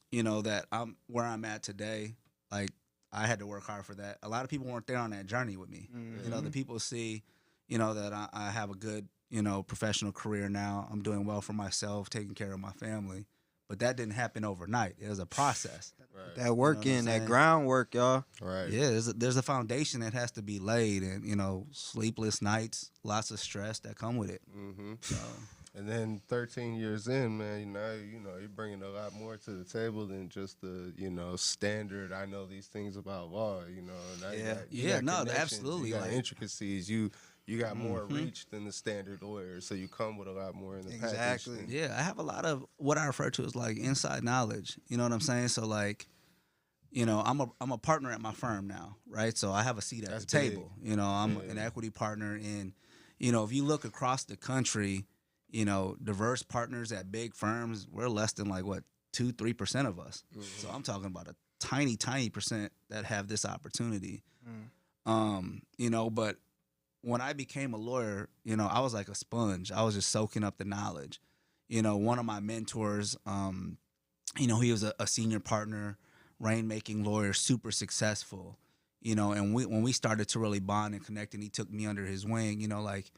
you know, that I'm where I'm at today, like I had to work hard for that. A lot of people weren't there on that journey with me. You know, the people see, you know, that I have a good, you know, professional career now. I'm doing well for myself, taking care of my family. But that didn't happen overnight. It was a process. That work that groundwork, y'all. Right. Yeah, there's a foundation that has to be laid, and, you know, sleepless nights, lots of stress that come with it. So. And then 13 years in, man, you know, you're bringing a lot more to the table than just the, you know, standard, I know these things about law, you know. And you got absolutely. You got like, intricacies. You got more reach than the standard lawyer, so you come with a lot more in the package. Yeah, I have a lot of what I refer to as like inside knowledge. You know what I'm saying? So like, you know, I'm a partner at my firm now, right? So I have a seat at the table. You know, I'm an equity partner in, you know, if you look across the country, you know, diverse partners at big firms, we're less than like what 2-3% of us. So I'm talking about a tiny percent that have this opportunity. You know, but when I became a lawyer, you know, I was like a sponge. I was just soaking up the knowledge. You know, one of my mentors, you know, he was a senior partner, rainmaking lawyer, super successful, you know, and when we started to really bond and connect and he took me under his wing, you know, like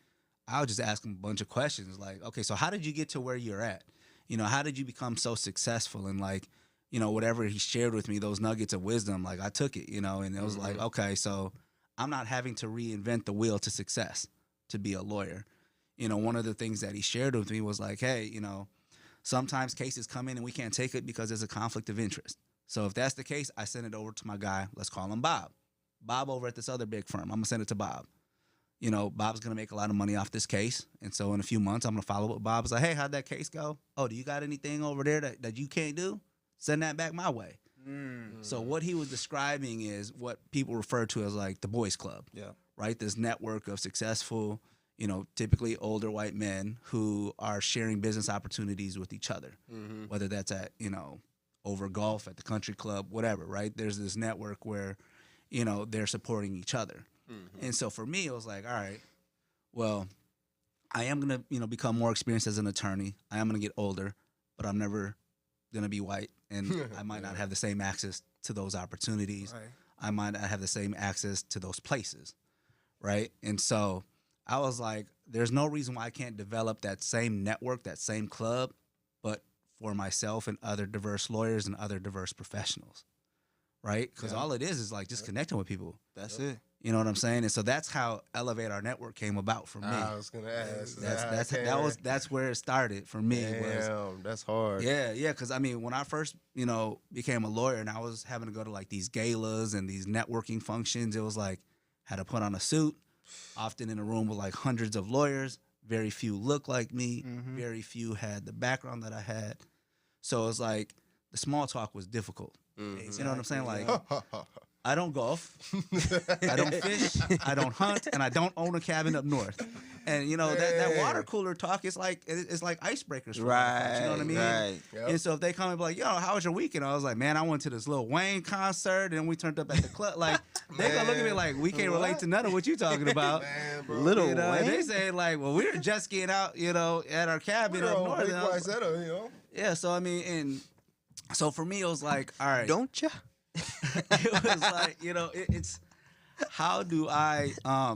I would just ask him a bunch of questions like, okay, so how did you get to where you're at? You know, how did you become so successful? And like, you know, whatever he shared with me, those nuggets of wisdom, like I took it, you know, and it was like, okay, so I'm not having to reinvent the wheel to success to be a lawyer. You know, one of the things that he shared with me was like, hey, you know, sometimes cases come in and we can't take it because there's a conflict of interest. So if that's the case, I send it over to my guy. Let's call him Bob. Bob over at this other big firm. I'm going to send it to Bob. You know, Bob's going to make a lot of money off this case. And so in a few months, I'm going to follow up with Bob. It's like, hey, how'd that case go? Oh, do you got anything over there that you can't do? Send that back my way. So what he was describing is what people refer to as like the boys club. Yeah. Right? This network of successful, you know, typically older white men who are sharing business opportunities with each other, whether that's at, you know, over golf at the country club, whatever, right? There's this network where, you know, they're supporting each other. And so for me, it was like, all right, well, I am going to, you know, become more experienced as an attorney. I am going to get older, but I'm never going to be white. And I might not have the same access to those opportunities. Right. I might not have the same access to those places. Right. And so I was like, there's no reason why I can't develop that same network, that same club, but for myself and other diverse lawyers and other diverse professionals. Right. Because all it is like just connecting with people. That's it. You know what I'm saying? And so that's how Elevate Our Network came about for me. I was gonna ask. That's where it started for me. Damn, that's hard. Yeah. Because I mean, when I first, you know, became a lawyer and I was having to go to like these galas and these networking functions, it was like had to put on a suit, often in a room with like hundreds of lawyers. Very few looked like me. Very few had the background that I had. So it was like the small talk was difficult. You know what I'm saying? Like. I don't golf, I don't fish, I don't hunt, and I don't own a cabin up north. And you know that water cooler talk is like icebreakers for folks, you know what I mean? Right. Yep. And so if they come and be like, "Yo, how was your weekend?" I was like, "Man, I went to this Lil Wayne concert, and we turned up at the club." Like they gonna look at me like, "We can't relate to none of what you talking about." Man, bro. Lil Wayne. And they say like, "Well, we were just getting out, you know, at our cabin up north." You know? Yeah. So I mean, and so for me, it was like, all right, don't ya? It was like, you know, it's how do I,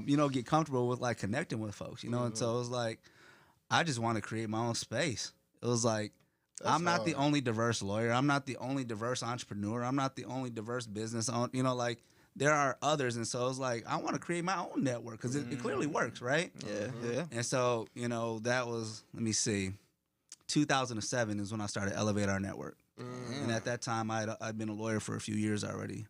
you know, get comfortable with like connecting with folks, you know? And so it was like, I just want to create my own space. It was like, I'm not the only diverse lawyer. I'm not the only diverse entrepreneur. I'm not the only diverse business owner. You know, like there are others. And so it's like, I want to create my own network because it clearly works, right? Yeah. And so, you know, that was, let me see, 2007 is when I started Elevate Our Network. And at that time, I'd been a lawyer for a few years already.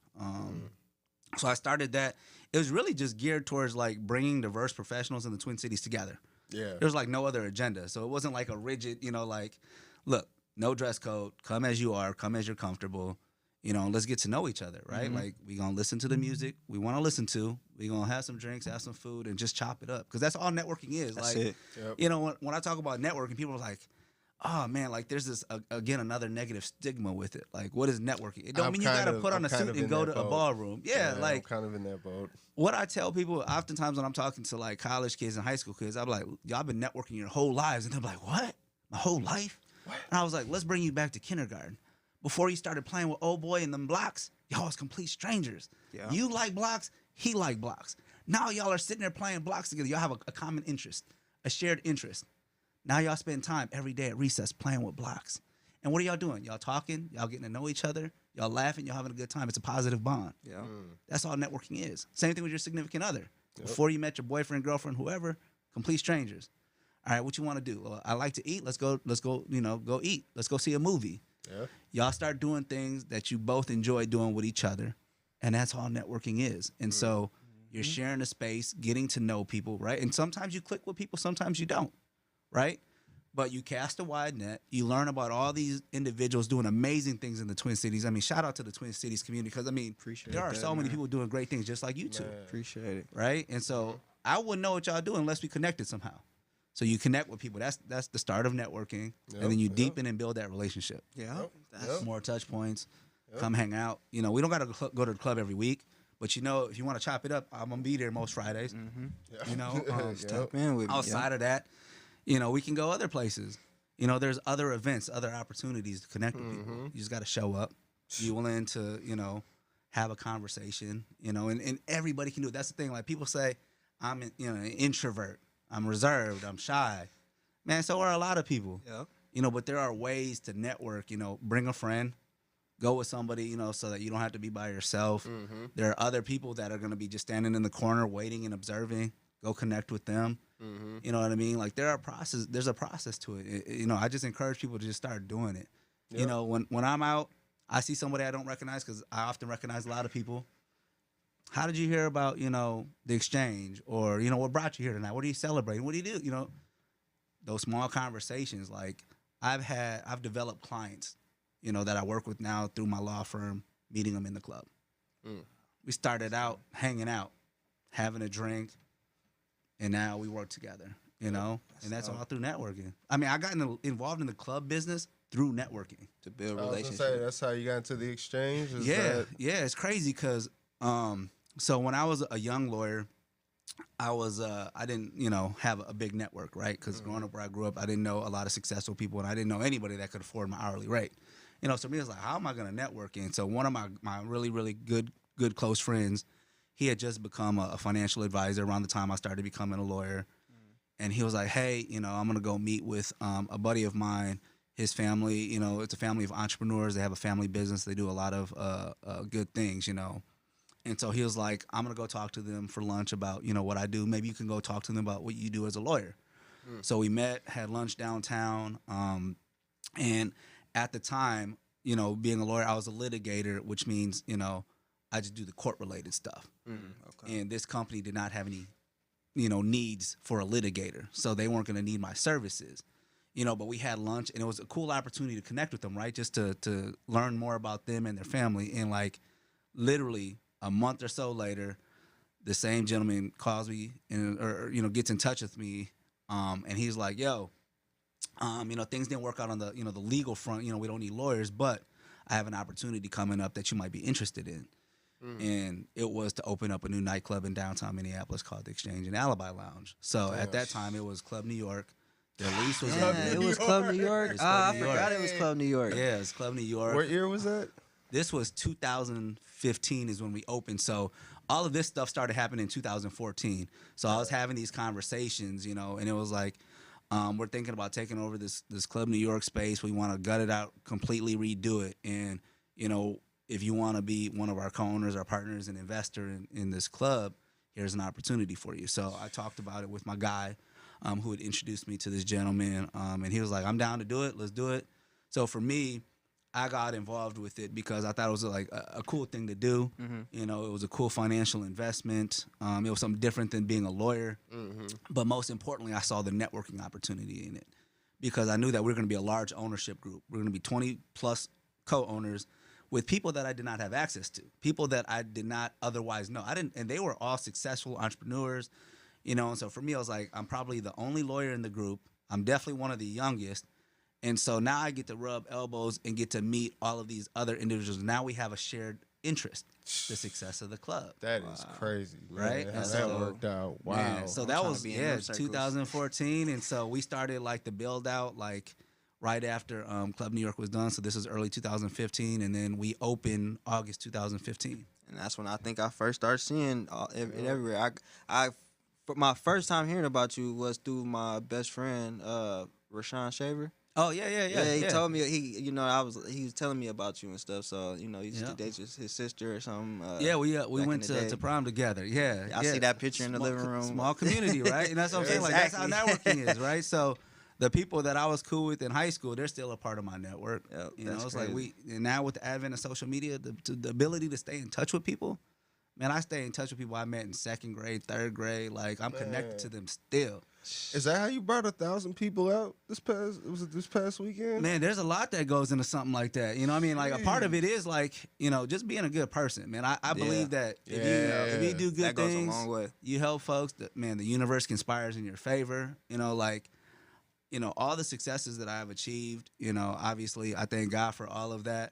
So I started that. It was really just geared towards like bringing diverse professionals in the Twin Cities together. Yeah. There was like no other agenda. So it wasn't like a rigid, you know, like, look, no dress code, come as you are, come as you're comfortable, you know, let's get to know each other, right? Like we gonna listen to the music we want to listen to. We gonna have some drinks, have some food, and just chop it up. Because that's all networking is. That's like, it. Yep. You know, when I talk about networking, people are like, oh man, like there's this again another negative stigma with it. Like, what is networking? It don't mean you gotta put on a suit and go to a ballroom. Yeah, like I'm kind of in that boat. What I tell people oftentimes when I'm talking to like college kids and high school kids, I'm like, y'all been networking your whole lives, and they're like, what? My whole life? What? And I was like, let's bring you back to kindergarten. Before you started playing with old boy and them blocks, y'all was complete strangers. Yeah. You like blocks, he like blocks. Now y'all are sitting there playing blocks together. Y'all have a common interest, a shared interest. Now y'all spend time every day at recess playing with blocks. And what are y'all doing? Y'all talking, y'all getting to know each other, y'all laughing, y'all having a good time. It's a positive bond. Yeah. That's all networking is. Same thing with your significant other. Yep. Before you met your boyfriend, girlfriend, whoever, complete strangers. All right, what you want to do? Well, I like to eat. Let's go, you know, go eat. Let's go see a movie. Yeah. Y'all start doing things that you both enjoy doing with each other. And that's all networking is. And so you're sharing a space, getting to know people, right? And sometimes you click with people, sometimes you don't, right? But you cast a wide net. You learn about all these individuals doing amazing things in the Twin Cities. I mean, shout out to the Twin Cities community because, I mean, there are so many people doing great things just like you two. Appreciate it. Right? And so I wouldn't know what y'all do unless we connected somehow. So you connect with people. That's the start of networking. And then you deepen and build that relationship. Yeah. That's more touch points. Come hang out. You know, we don't got to go to the club every week. But, you know, if you want to chop it up, I'm going to be there most Fridays. You know, outside of that, you know, we can go other places. You know, there's other events, other opportunities to connect with people. You just got to show up. Be willing to, you know, have a conversation, you know, and everybody can do it. That's the thing. Like people say, I'm an introvert. I'm reserved. I'm shy. Man, so are a lot of people. Yeah. You know, but there are ways to network. You know, bring a friend, go with somebody. You know, so that you don't have to be by yourself. Mm-hmm. There are other people that are going to be just standing in the corner waiting and observing. Go connect with them. Mm-hmm. You know what I mean? Like there's a process to it. You know, I just encourage people to just start doing it. Yep. You know, when I'm out, I see somebody I don't recognize because I often recognize a lot of people. How did you hear about, you know, the exchange? Or, you know, what brought you here tonight? What are you celebrating? What do you do? You know, those small conversations. Like I've developed clients, you know, that I work with now through my law firm, meeting them in the club. We started out hanging out, having a drink, and now we work together, you know, and that's all through networking. I mean, I got involved in the club business through networking. To build I was relationships. gonna say, that's how you got into the exchange? Yeah, it's crazy because so when I was a young lawyer, I didn't, you know, have a big network, right? Because growing up where I grew up, I didn't know a lot of successful people, and I didn't know anybody that could afford my hourly rate. You know, so me, it's like, how am I going to network? And so one of my really, really good close friends, he had just become a financial advisor around the time I started becoming a lawyer. And he was like, hey, you know, I'm going to go meet with a buddy of mine, his family. You know, it's a family of entrepreneurs. They have a family business. They do a lot of good things, you know. And so he was like, I'm going to go talk to them for lunch about, you know, what I do. Maybe you can go talk to them about what you do as a lawyer. So we met, had lunch downtown. And at the time, you know, being a lawyer, I was a litigator, which means, you know, I just do the court-related stuff. Okay. And this company did not have any, you know, needs for a litigator. So they weren't going to need my services. You know, but we had lunch, and it was a cool opportunity to connect with them, right? Just to learn more about them and their family. And, like, literally a month or so later, the same gentleman calls me or you know, gets in touch with me, and he's like, yo, you know, things didn't work out on the, you know, the legal front. You know, we don't need lawyers, but I have an opportunity coming up that you might be interested in. And it was to open up a new nightclub in downtown Minneapolis called The Exchange and Alibi Lounge. So at that time, it was Club New York. The lease was It was Club New York. I forgot it was Club New York. Yeah, it was Club New York. What year was that? This was 2015 is when we opened. So all of this stuff started happening in 2014. So I was having these conversations, you know, and it was like, we're thinking about taking over this Club New York space. We want to gut it out, completely redo it. And, you know, if you want to be one of our co-owners, our partners, and investor in this club, here's an opportunity for you. So I talked about it with my guy who had introduced me to this gentleman. And he was like, I'm down to do it. Let's do it. So for me, I got involved with it because I thought it was like a cool thing to do. You know, it was a cool financial investment. It was something different than being a lawyer. But most importantly, I saw the networking opportunity in it because I knew that we were going to be a large ownership group. We're going to be 20 plus co-owners with people that I did not have access to, people that I did not otherwise know. And they were all successful entrepreneurs, you know. And so for me, I was like, I'm probably the only lawyer in the group. I'm definitely one of the youngest. And so now I get to rub elbows and get to meet all of these other individuals. Now we have a shared interest, the success of the club. That is crazy, man. Right? How And that so- worked out. Wow. Man, so I'm that trying to was, be in them circles. 2014. And so we started like the build out like right after Club New York was done. So this is early 2015. And then we opened August 2015. And that's when I think I first started seeing it everywhere. My first time hearing about you was through my best friend, Rashawn Shaver. Oh, yeah. He told me he was telling me about you and stuff. So you know, he used to date his sister or something. We went to prom together. Yeah, I see that picture in the living room. Small community, right? And that's what I'm saying. Like that's how networking is, right? So the people that I was cool with in high school, they're still a part of my network. Yep, you know, that's it's crazy. like and now with the advent of social media, the ability to stay in touch with people. Man, I stay in touch with people I met in second grade, third grade. Like I'm connected to them still. Is that how you brought 1,000 people out this past weekend? Man, there's a lot that goes into something like that. You know what I mean? Like a part of it is like, you know, just being a good person, man. I believe that if you do good that goes things, a long way. you help folks, man, the universe conspires in your favor. You know, like, you know, all the successes that I've achieved, you know, obviously I thank God for all of that.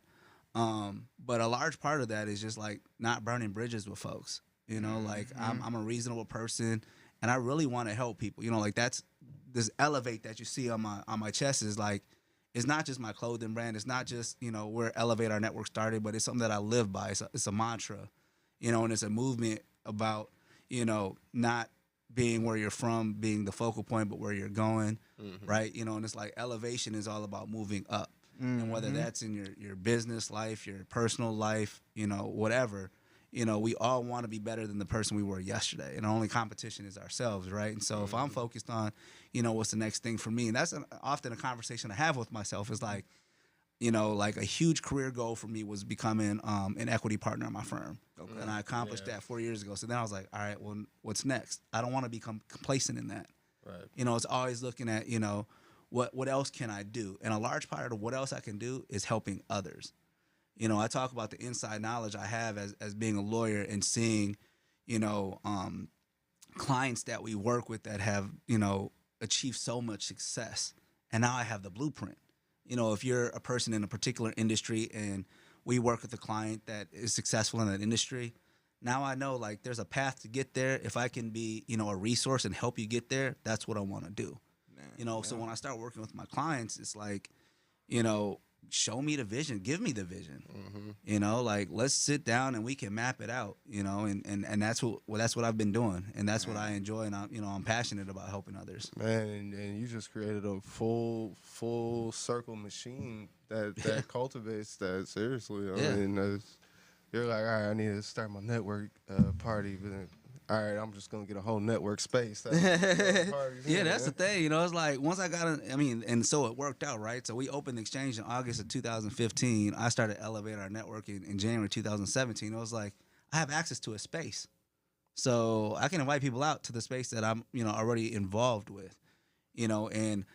But a large part of that is just like not burning bridges with folks. You know, like I'm a reasonable person. And I really want to help people. You know, like that's this elevate that you see on my chest is like, it's not just my clothing brand. It's not just, you know, where Elevate Our Network started, but it's something that I live by. It's a mantra, you know, and it's a movement about, you know, not being where you're from, being the focal point, but where you're going, right? You know, and it's like elevation is all about moving up. And whether that's in your business life, your personal life, you know, whatever, you know, we all want to be better than the person we were yesterday. And our only competition is ourselves, right? And so if I'm focused on, you know, what's the next thing for me, and that's often a conversation I have with myself is like, you know, like a huge career goal for me was becoming an equity partner in my firm. Okay. And I accomplished that 4 years ago. So then I was like, all right, well, what's next? I don't want to become complacent in that. Right. You know, it's always looking at, you know, what else can I do? And a large part of what else I can do is helping others. You know, I talk about the inside knowledge I have as being a lawyer and seeing, you know, clients that we work with that have, you know, achieved so much success. And now I have the blueprint. You know, if you're a person in a particular industry and we work with a client that is successful in that industry, now I know, like, there's a path to get there. If I can be, you know, a resource and help you get there, that's what I want to do. You know, so when I start working with my clients, it's like, you know, show me the vision, give me the vision. You know, like, let's sit down and we can map it out. You know, and that's what I've been doing, and that's what I enjoy, and I'm passionate about helping others. Man, and you just created a full circle machine that cultivates that. Seriously, I mean, you're like, all right, I need to start my network party, but then, all right, I'm just gonna get a whole network space. That's the thing. You know, it's like once I got and so it worked out, right? So we opened the exchange in August of 2015. I started elevating our network in January 2017. It was like I have access to a space, so I can invite people out to the space that I'm, you know, already involved with. You know, and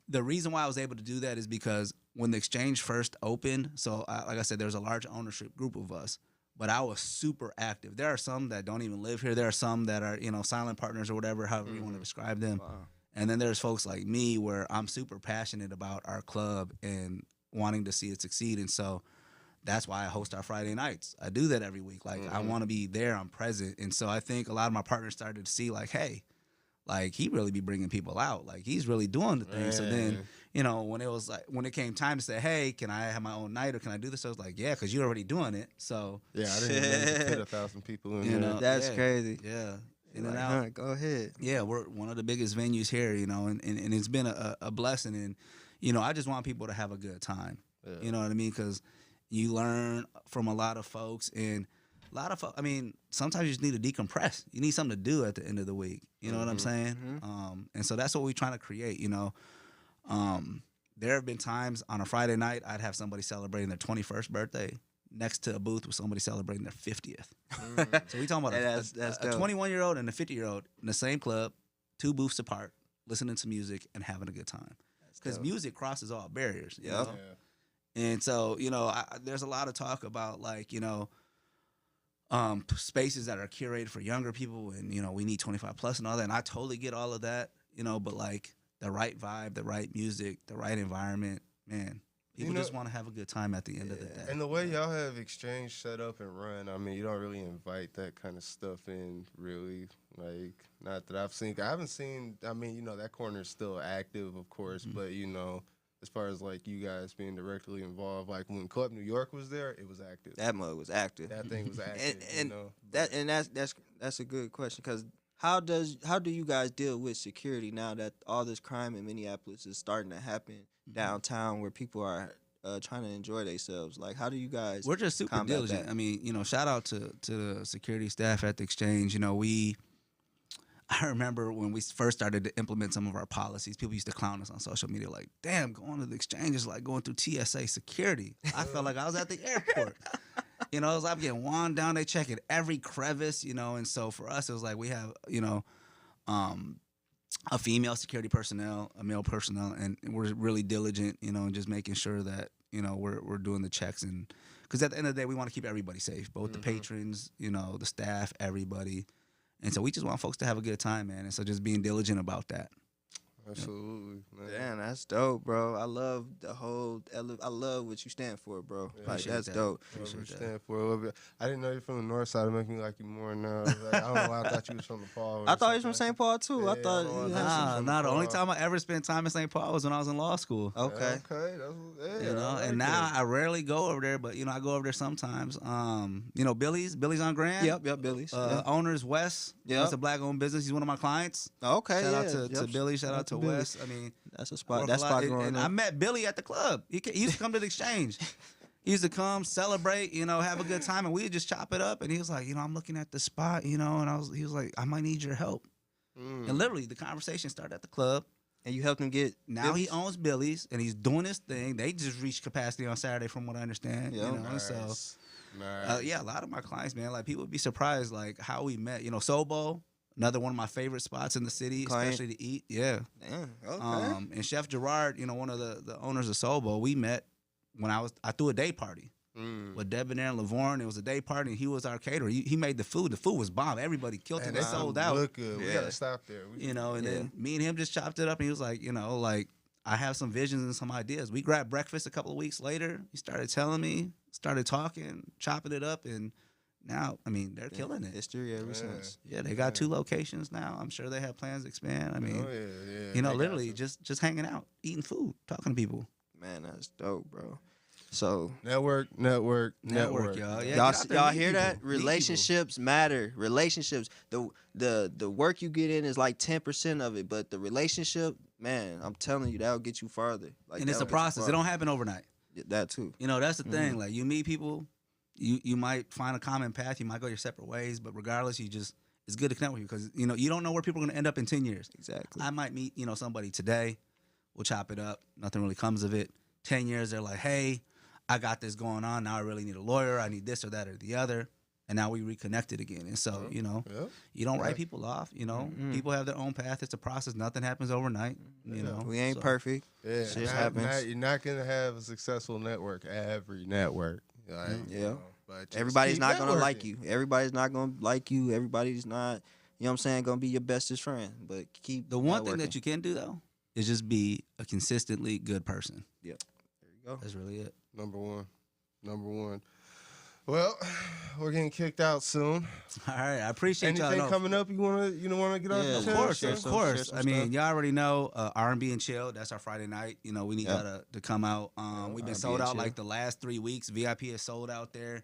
the reason why I was able to do that is because when the exchange first opened, so like I said, there's a large ownership group of us. But I was super active. There are some that don't even live here. There are some that are, you know, silent partners or whatever, however you want to describe them. Wow. And then there's folks like me where I'm super passionate about our club and wanting to see it succeed. And so that's why I host our Friday nights. I do that every week. Like, I want to be there. I'm present. And so I think a lot of my partners started to see, like, hey, like, he really be bringing people out. Like, he's really doing the thing. So then, you know, when it came time to say, hey, can I have my own night or can I do this? I was like, yeah, because you're already doing it. So yeah, I didn't know you could fit 1,000 people in there. Know, that's crazy. Yeah. In and out. Go ahead. Yeah, we're one of the biggest venues here, you know, and it's been a blessing. And, you know, I just want people to have a good time. Yeah. You know what I mean? Because you learn from a lot of folks, and a lot of folks, I mean, sometimes you just need to decompress. You need something to do at the end of the week. You know what I'm saying? And so that's what we're trying to create, you know. There have been times on a Friday night I'd have somebody celebrating their 21st birthday next to a booth with somebody celebrating their 50th. So we talking about a 21-year-old and a 50-year-old in the same club, 2 booths apart, listening to music and having a good time. Because music crosses all barriers. You know? Yeah. And so, you know, there's a lot of talk about, like, you know, spaces that are curated for younger people, and, you know, we need 25 plus and all that. And I totally get all of that, you know, but, like, the right vibe, the right music, the right environment, man, people just want to have a good time at the end of the day. And the way y'all have exchange set up and run, I mean, you don't really invite that kind of stuff in, really. Like, not that I've seen. I haven't seen, I mean, you know, that corner is still active, of course, but, you know, as far as, like, you guys being directly involved, like, when Club New York was there, it was active. That mug was active. That thing was active, and you know. That's a good question, because how do you guys deal with security now that all this crime in Minneapolis is starting to happen downtown, where people are trying to enjoy themselves? Like, how do you guys? We're just super diligent. I mean, you know, shout out to the security staff at the exchange. You know, I remember when we first started to implement some of our policies, people used to clown us on social media, like, damn, going to the exchange is like going through TSA security. I felt like I was at the airport. You know, I'm getting wound down. They checking every crevice, you know. And so for us, it was like we have, you know, a female security personnel, a male personnel, and we're really diligent, you know, and just making sure that, you know, we're doing the checks. And because at the end of the day, we want to keep everybody safe, both the patrons, you know, the staff, everybody. And so we just want folks to have a good time, man. And so just being diligent about that. Absolutely, man. Damn, that's dope, bro. I love I love what you stand for, bro. Yeah, Like that's that. dope. Whatever you stand for a little bit. I didn't know you're from the north side. It makes me like you more now. Like, I don't know why I thought you was from the Paul. I thought he was from St. Paul too. I Yeah, thought I don't know you why I had thought some. you Nah, the only time I ever spent time in St. Paul was when I was in law school. Okay. Okay. That's what, You know, I like and now that. I rarely go over there, but I go over there sometimes. You know, Billy's on Grand. Yep, Billy's. Owner's Wes. Yep. It's a black-owned business. He's one of my clients. Okay, Shout yeah. out to Billy. Shout out to Billy. Wes. I mean, That's a spot. work That a lot. spot And- growing and up. I met Billy at the club. He used to come to the exchange. He used to come, celebrate, have a good time, and we would just chop it up. And he was like, I'm looking at the spot, and he was like, I might need your help. And literally, the conversation started at the club. And you helped him get. Now Billy's? he owns Billy's, and he's doing his thing. They just reached capacity on Saturday, from what I understand. Yeah. Nice. So Nice. yeah, a lot of my clients, man, like people would be surprised, like how we met. Sobo, another one of my favorite spots in the city, Client? especially to eat. Yeah. Damn. Okay. And Chef Gerard, one of the owners of Sobo, we met when I threw a day party with Debonair and Lavorne. It was a day party, and he was our caterer. He made the food. The food was bomb. Everybody killed it. Man, They that sold food out. Look good. We Yeah. gotta stop there. And then me and him just chopped it up, and he was like, like I have some visions and some ideas. We grabbed breakfast a couple of weeks later. He started telling me, started talking, chopping it up, and now, I mean, they're killing it. History ever since. Yeah, they got 2 locations now. I'm sure they have plans to expand. I mean, Oh yeah. They literally got to. just hanging out, eating food, talking to people. Man, that's dope, bro. So Network, y'all. Yeah, y'all, get out there, y'all meet hear people, that? meet people. Relationships matter. Relationships. The work you get in is like 10% of it, but the relationship, man, I'm telling you, that'll get you farther. Like, And it's a that'll get you process. It farther. don't happen overnight. That too. That's the thing. Like, you meet people, you might find a common path. You might go your separate ways, but regardless, it's good to connect with you because, you don't know where people are going to end up in 10 years. Exactly. I might meet, somebody today. We'll chop it up. Nothing really comes of it. 10 years, they're like, hey, I got this going on. Now I really need a lawyer. I need this or that or the other. And now we reconnected again. And so, you don't write people off. People have their own path. It's a process. Nothing happens overnight. We ain't So, perfect. Yeah, Shit happens. you're not gonna have a successful network. Every network, like, Yeah. But just Everybody's keep not gonna like networking. you. Everybody's not gonna like you. Everybody's not, you know what I'm saying, gonna be your bestest friend. But keep The one thing networking. that you can do, though, is just be a consistently good person. There you go. That's really it. Number one. Well, we're getting kicked out soon. All right. I appreciate y'all. Anything No, coming up you wanna get off Yeah, your Of chest? course, share of some- course. share some I mean, stuff. y'all already know R&B and Chill. That's our Friday night. We need Yeah. y'all to come out. We've been R&B sold and out Chill. like the last 3 weeks. VIP is sold out there.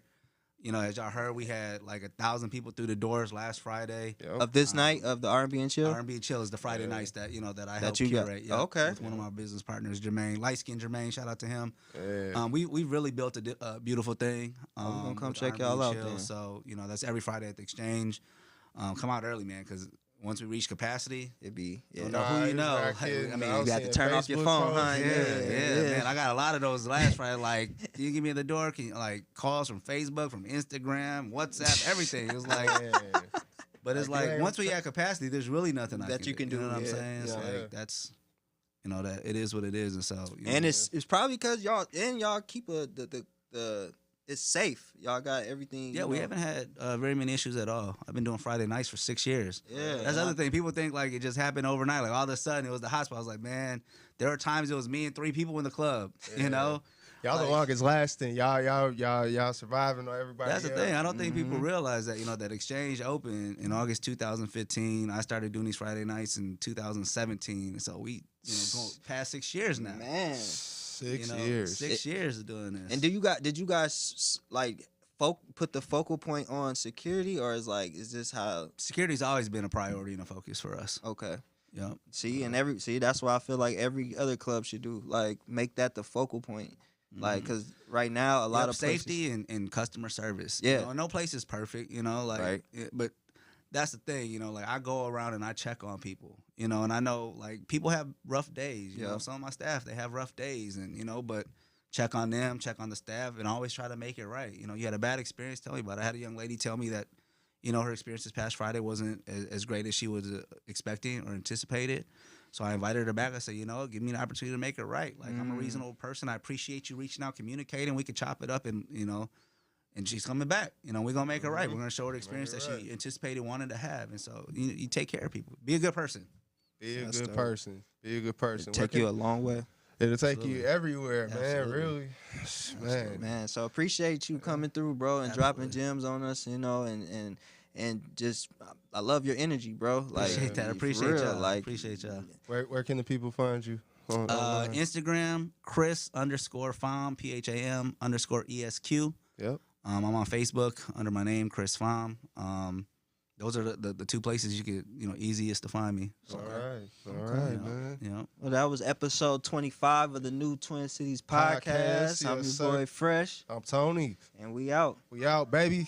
As y'all heard, we had like 1,000 people through the doors last Friday. Yep. Of this night of the R&B and chill. R&B and Chill is the Friday nights that that I help you got. curate. Yeah, Okay. with one of my business partners, Jermaine, light skinned Jermaine. Shout out to him. Yeah. We really built a beautiful thing. we gonna come with check R&B y'all and out Chill. then. So that's every Friday at the Exchange. Come out early, man, because once we reach capacity, It'd be don't know who you he's know. not Hey, kidding. I mean, I was you got to seeing turn off your Facebook phone, posts. huh? Yeah, man. I got a lot of those last Friday. Like, can you get me at the door? Can you, like, calls from Facebook, from Instagram, WhatsApp, everything. It was like, Yeah. but it's Like, you like ain't once we had capacity, there's really nothing That you can You do, know what I'm yeah. saying? It's Yeah. like that's, that it is what it is, and so. And it's probably because y'all keep the it's safe. Y'all got everything. Yeah, you we know. haven't had very many issues at all. I've been doing Friday nights for 6 years. Yeah, That's the other thing. People think like it just happened overnight. Like all of a sudden it was the hotspot. I was like, man, there are times it was me and 3 people in the club. Y'all the Like- longest lasting. Y'all surviving on everybody. That's the else. thing. I don't think people realize that, that Exchange opened in August 2015. I started doing these Friday nights in 2017. So we, going past 6 years now. Man. 6 years. 6 years of doing this. And did you guys like put the focal point on security, or is this how? Security's always been a priority and a focus for us. Okay. Yep. See, that's why I feel like every other club should do, like, make that the focal point. Like, because right now, a lot of places, safety and customer service. Yeah. No place is perfect, Right. but that's the thing, like I go around and I check on people, and I know like people have rough days, you know, some of my staff, they have rough days and, but check on them, check on the staff and always try to make it right. You had a bad experience, tell me about it. I had a young lady tell me that, her experience this past Friday wasn't as great as she was expecting or anticipated. So I invited her back. I said, give me an opportunity to make it right. Like, I'm a reasonable person. I appreciate you reaching out, communicating. We could chop it up and, and she's coming back. We're going to make it right. We're going to show her the experience that she anticipated wanting to have. And so you take care of people. Be a good person. Be a good person. Be a good person. It'll take you a long way. It'll take you everywhere, man. Really, man. So appreciate you coming through, bro, and dropping gems on us, you know, and just I love your energy, bro. Like, appreciate that. Appreciate y'all. Like, appreciate y'all. Where can the people find you? Instagram, Chris_Pham, PHAM_ESQ. Yep. I'm on Facebook under my name, Chris Pham. Those are the two places you could, easiest to find me. So, all right, man. Yeah. Well, that was episode 25 of the new Twin Cities podcast. I'm your boy Fresh. I'm Tony. And we out. We out, baby.